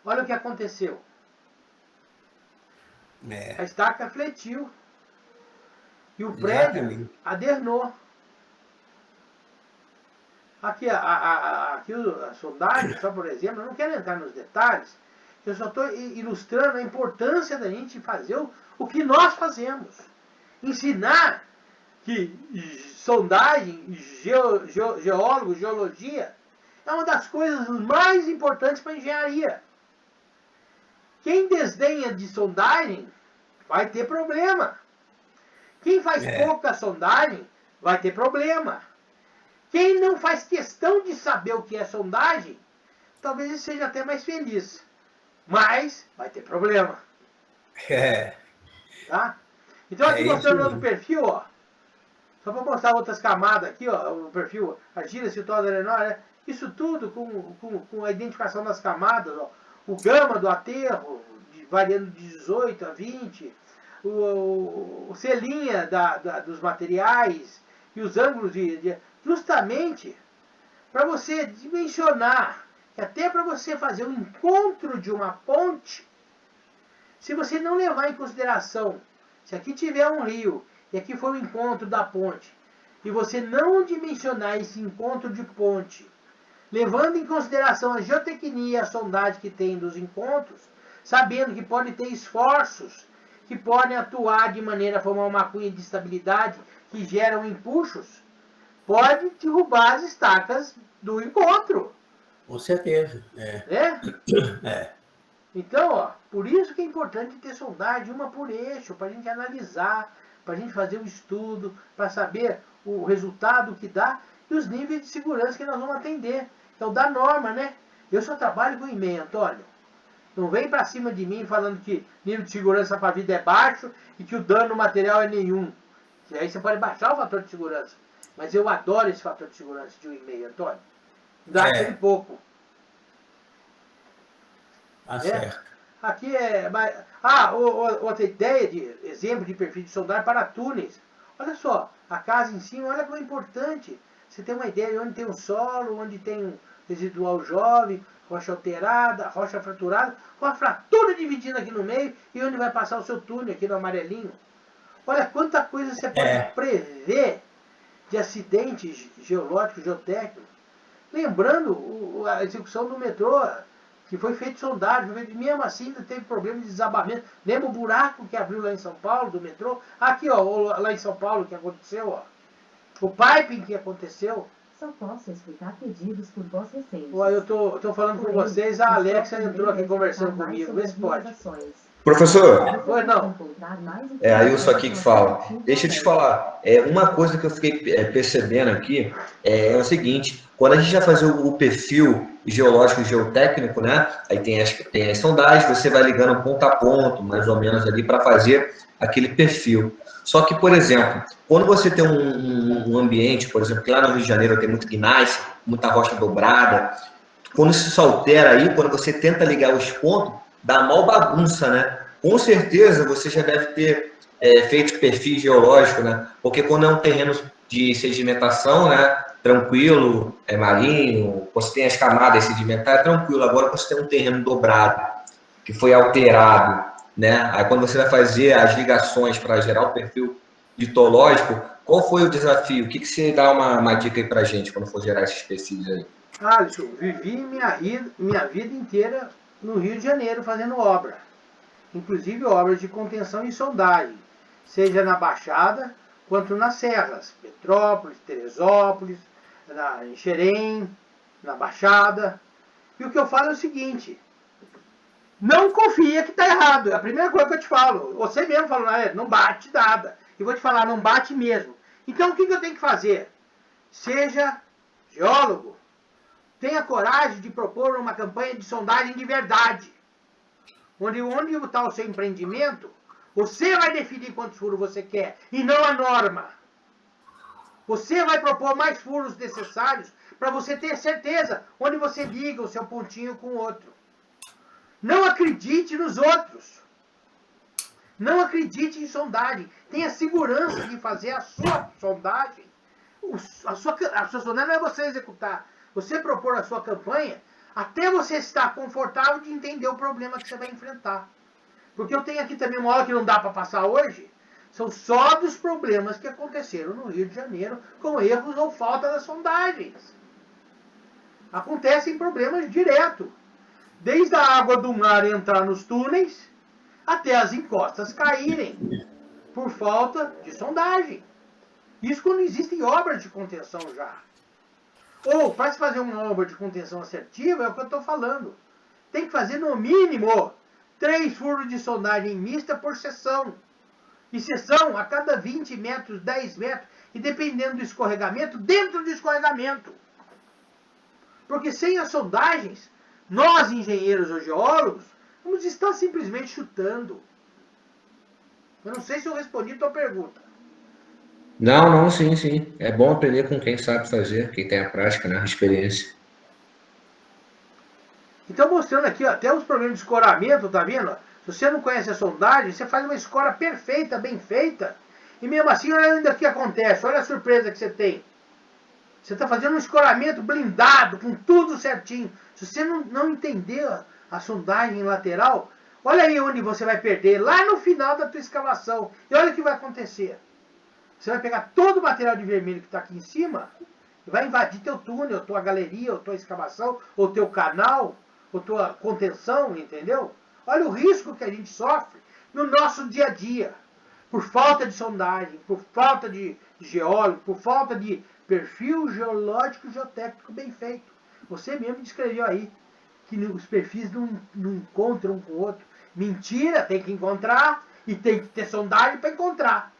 Olha o que aconteceu. A estaca fletiu. E o prédio adernou. Aqui a sondagem, só por exemplo, eu não quero entrar nos detalhes, eu só estou ilustrando a importância da gente fazer o que nós fazemos. Ensinar que sondagem, geólogo, geologia, é uma das coisas mais importantes para a engenharia. Quem desdenha de sondagem vai ter problema. Quem faz pouca sondagem vai ter problema. Quem não faz questão de saber o que é sondagem, talvez seja até mais feliz. Mas vai ter problema. É, Tá? Então aqui é isso mostrando outro mesmo. perfil, ó. Só para mostrar outras camadas aqui, ó, o perfil argila, citose, arenóia, né? Isso tudo com a identificação das camadas, ó. O gama do aterro, variando de 18 a 20, o selinha dos materiais e os ângulos justamente para você dimensionar, que até para você fazer o encontro de uma ponte, se você não levar em consideração, se aqui tiver um rio e aqui for o encontro da ponte, e você não dimensionar esse encontro de ponte, levando em consideração a geotecnia e a sondagem que tem dos encontros, sabendo que pode ter esforços que podem atuar de maneira a formar uma cunha de estabilidade que geram empuxos, pode derrubar as estacas do encontro. Com certeza. Né? É. Então, ó, por isso que é importante ter sondagem uma por eixo, para a gente analisar, para a gente fazer um estudo, para saber o resultado que dá e os níveis de segurança que nós vamos atender. Então, da norma, né? Eu só trabalho com e-mail, Antônio. Não vem para cima de mim falando que nível de segurança para a vida é baixo e que o dano material é nenhum. E aí você pode baixar o fator de segurança. Mas eu adoro esse fator de segurança de um e-mail, Antônio. Dá aquele pouco. Tá certo. Aqui é. Outra ideia de exemplo de perfil de sondagem para túneis. Olha só, a casa em cima, olha como é importante. Você tem uma ideia de onde tem um solo, onde tem um residual jovem, rocha alterada, rocha fraturada, uma fratura dividida aqui no meio e onde vai passar o seu túnel aqui no amarelinho. Olha quanta coisa você pode prever de acidentes geológicos, geotécnicos. Lembrando a execução do metrô, que foi feito sondagem, mesmo assim ainda teve problema de desabamento. Lembra o buraco que abriu lá em São Paulo, do metrô? Aqui, ó, lá em São Paulo que aconteceu, ó. O piping que aconteceu. Só posso explicar pedidos por voz recentes. Ó, eu tô falando com vocês, a Alexa entrou aqui conversando comigo. Vê se pode. Professor, Pois não. é Ailson aqui que fala. Deixa eu te falar, uma coisa que eu fiquei percebendo aqui é o seguinte: quando a gente vai fazer o perfil geológico e geotécnico, né? Aí tem as sondagens, você vai ligando ponto a ponto, mais ou menos ali, para fazer aquele perfil. Só que, por exemplo, quando você tem um ambiente, por exemplo, que lá no Rio de Janeiro tem muito gneiss, muita rocha dobrada, quando isso se altera aí, quando você tenta ligar os pontos, dá mal bagunça, né? Com certeza você já deve ter feito perfil geológico, né? Porque quando é um terreno de sedimentação, né? Tranquilo, marinho, você tem as camadas sedimentares, é tranquilo. Agora você tem um terreno dobrado, que foi alterado, né? Aí quando você vai fazer as ligações para gerar o perfil litológico, qual foi o desafio? O que você dá uma dica aí para a gente quando for gerar esses perfis aí? Alisson, vivi minha vida inteira no Rio de Janeiro fazendo obra. Inclusive obras de contenção e sondagem, seja na Baixada quanto nas serras, Petrópolis, Teresópolis, em Xerém, na Baixada. E o que eu falo é o seguinte: não confia que está errado. É a primeira coisa que eu te falo. Você mesmo falou, não bate nada. E vou te falar, não bate mesmo. Então o que eu tenho que fazer? Seja geólogo. Tenha coragem de propor uma campanha de sondagem de verdade. Onde está o seu empreendimento, você vai definir quantos furos você quer, e não a norma. Você vai propor mais furos necessários para você ter certeza onde você liga o seu pontinho com o outro. Não acredite nos outros. Não acredite em sondagem. Tenha segurança de fazer a sua sondagem. A sua sondagem não é você executar. Você propor a sua campanha até você estar confortável de entender o problema que você vai enfrentar. Porque eu tenho aqui também uma aula que não dá para passar hoje. São só dos problemas que aconteceram no Rio de Janeiro com erros ou falta das sondagens. Acontecem problemas direto. Desde a água do mar entrar nos túneis até as encostas caírem por falta de sondagem. Isso quando existem obras de contenção já. Ou, para se fazer uma obra de contenção assertiva, é o que eu estou falando. Tem que fazer, no mínimo, 3 furos de sondagem mista por seção. E seção a cada 20 metros, 10 metros, e dependendo do escorregamento, dentro do escorregamento. Porque sem as sondagens, nós, engenheiros ou geólogos, vamos estar simplesmente chutando. Eu não sei se eu respondi a tua pergunta. Não, sim, sim. É bom aprender com quem sabe fazer, quem tem a prática, né? A experiência. Então, mostrando aqui, ó, até os problemas de escoramento, tá vendo? Se você não conhece a sondagem, você faz uma escora perfeita, bem feita, e mesmo assim, olha ainda o que acontece, olha a surpresa que você tem. Você está fazendo um escoramento blindado, com tudo certinho. Se você não entender a sondagem lateral, olha aí onde você vai perder, lá no final da tua escavação. E olha o que vai acontecer. Você vai pegar todo o material de vermelho que está aqui em cima, e vai invadir teu túnel, tua galeria, ou tua escavação, ou teu canal, ou tua contenção, entendeu? Olha o risco que a gente sofre no nosso dia a dia. Por falta de sondagem, por falta de geólogo, por falta de perfil geológico e geotécnico bem feito. Você mesmo descreveu aí que os perfis não encontram um com o outro. Mentira, tem que encontrar e tem que ter sondagem para encontrar.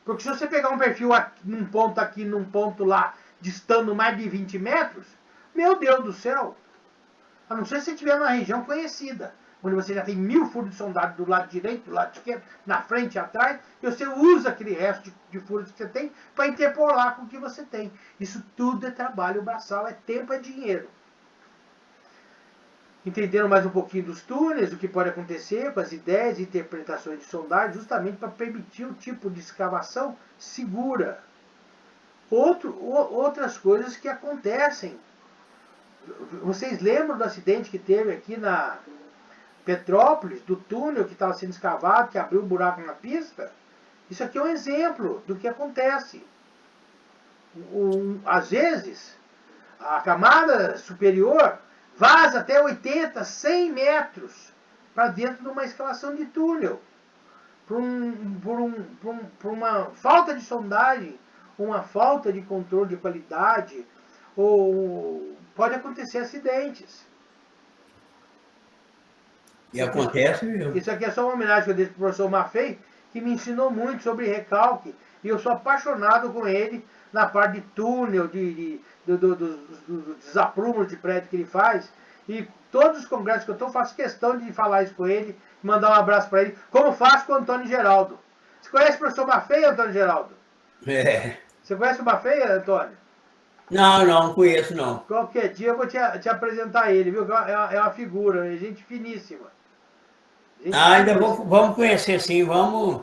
Porque se você pegar um perfil num ponto aqui, num ponto lá, distando mais de 20 metros, meu Deus do céu, a não ser se você estiver numa região conhecida, onde você já tem 1000 furos de sondagem do lado direito, do lado esquerdo, na frente e atrás, e você usa aquele resto de furos que você tem para interpolar com o que você tem. Isso tudo é trabalho braçal, é tempo, é dinheiro. Entenderam mais um pouquinho dos túneis, o que pode acontecer com as ideias e interpretações de sondagem, justamente para permitir o tipo de escavação segura. Outras coisas que acontecem. Vocês lembram do acidente que teve aqui na Petrópolis, do túnel que estava sendo escavado, que abriu um buraco na pista? Isso aqui é um exemplo do que acontece. Às vezes, a camada superior vaza até 80, 100 metros para dentro de uma escavação de túnel. Por uma falta de sondagem, uma falta de controle de qualidade, ou pode acontecer acidentes. E acontece mesmo. Isso aqui é só uma homenagem que eu dei para o professor Maffei, que me ensinou muito sobre recalque, e eu sou apaixonado com ele na parte de túnel, dos desaprumos de prédio que ele faz. E todos os congressos que eu estou, faço questão de falar isso com ele, mandar um abraço para ele, como faço com o Antônio Geraldo. Você conhece o professor Maffei, Antônio Geraldo? É. Você conhece o Maffei, Antônio? Não conheço não. Qualquer dia eu vou te apresentar ele, viu? É uma figura, é gente finíssima. Ainda vamos conhecer sim, vamos.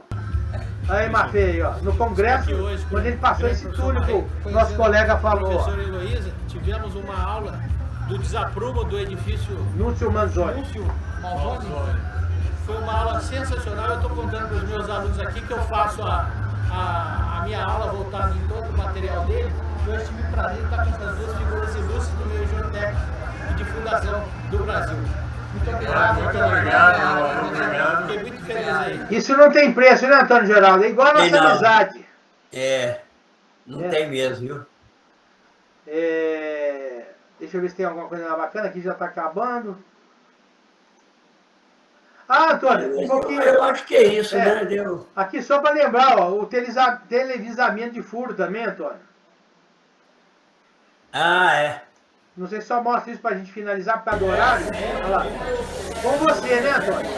Aí, Maffei, ó, no congresso, quando ele passou esse túnel que o nosso colega falou. Professora Heloísa, tivemos uma aula do desaprumo do edifício Núcio Manzoni. Foi uma aula sensacional. Eu estou contando para os meus alunos aqui que eu faço a minha aula voltada em todo o material dele. Eu tive o prazer de estar com essas duas figuras ilustres do meio geotécnico e de fundação do Brasil. Muito obrigado. Muito obrigado. Fiquei muito feliz aí. Isso não tem preço, né, Antônio Geraldo? É igual a nossa amizade. Não tem mesmo, viu? Deixa eu ver se tem alguma coisa bacana, aqui já está acabando. Ah, Antônio, um pouquinho. Eu acho que é isso, né? Aqui só para lembrar, ó, o televisamento de furo também, Antônio. Não sei se só mostra isso para a gente finalizar por causa do horário. Olha lá. Com você, né, Antônio?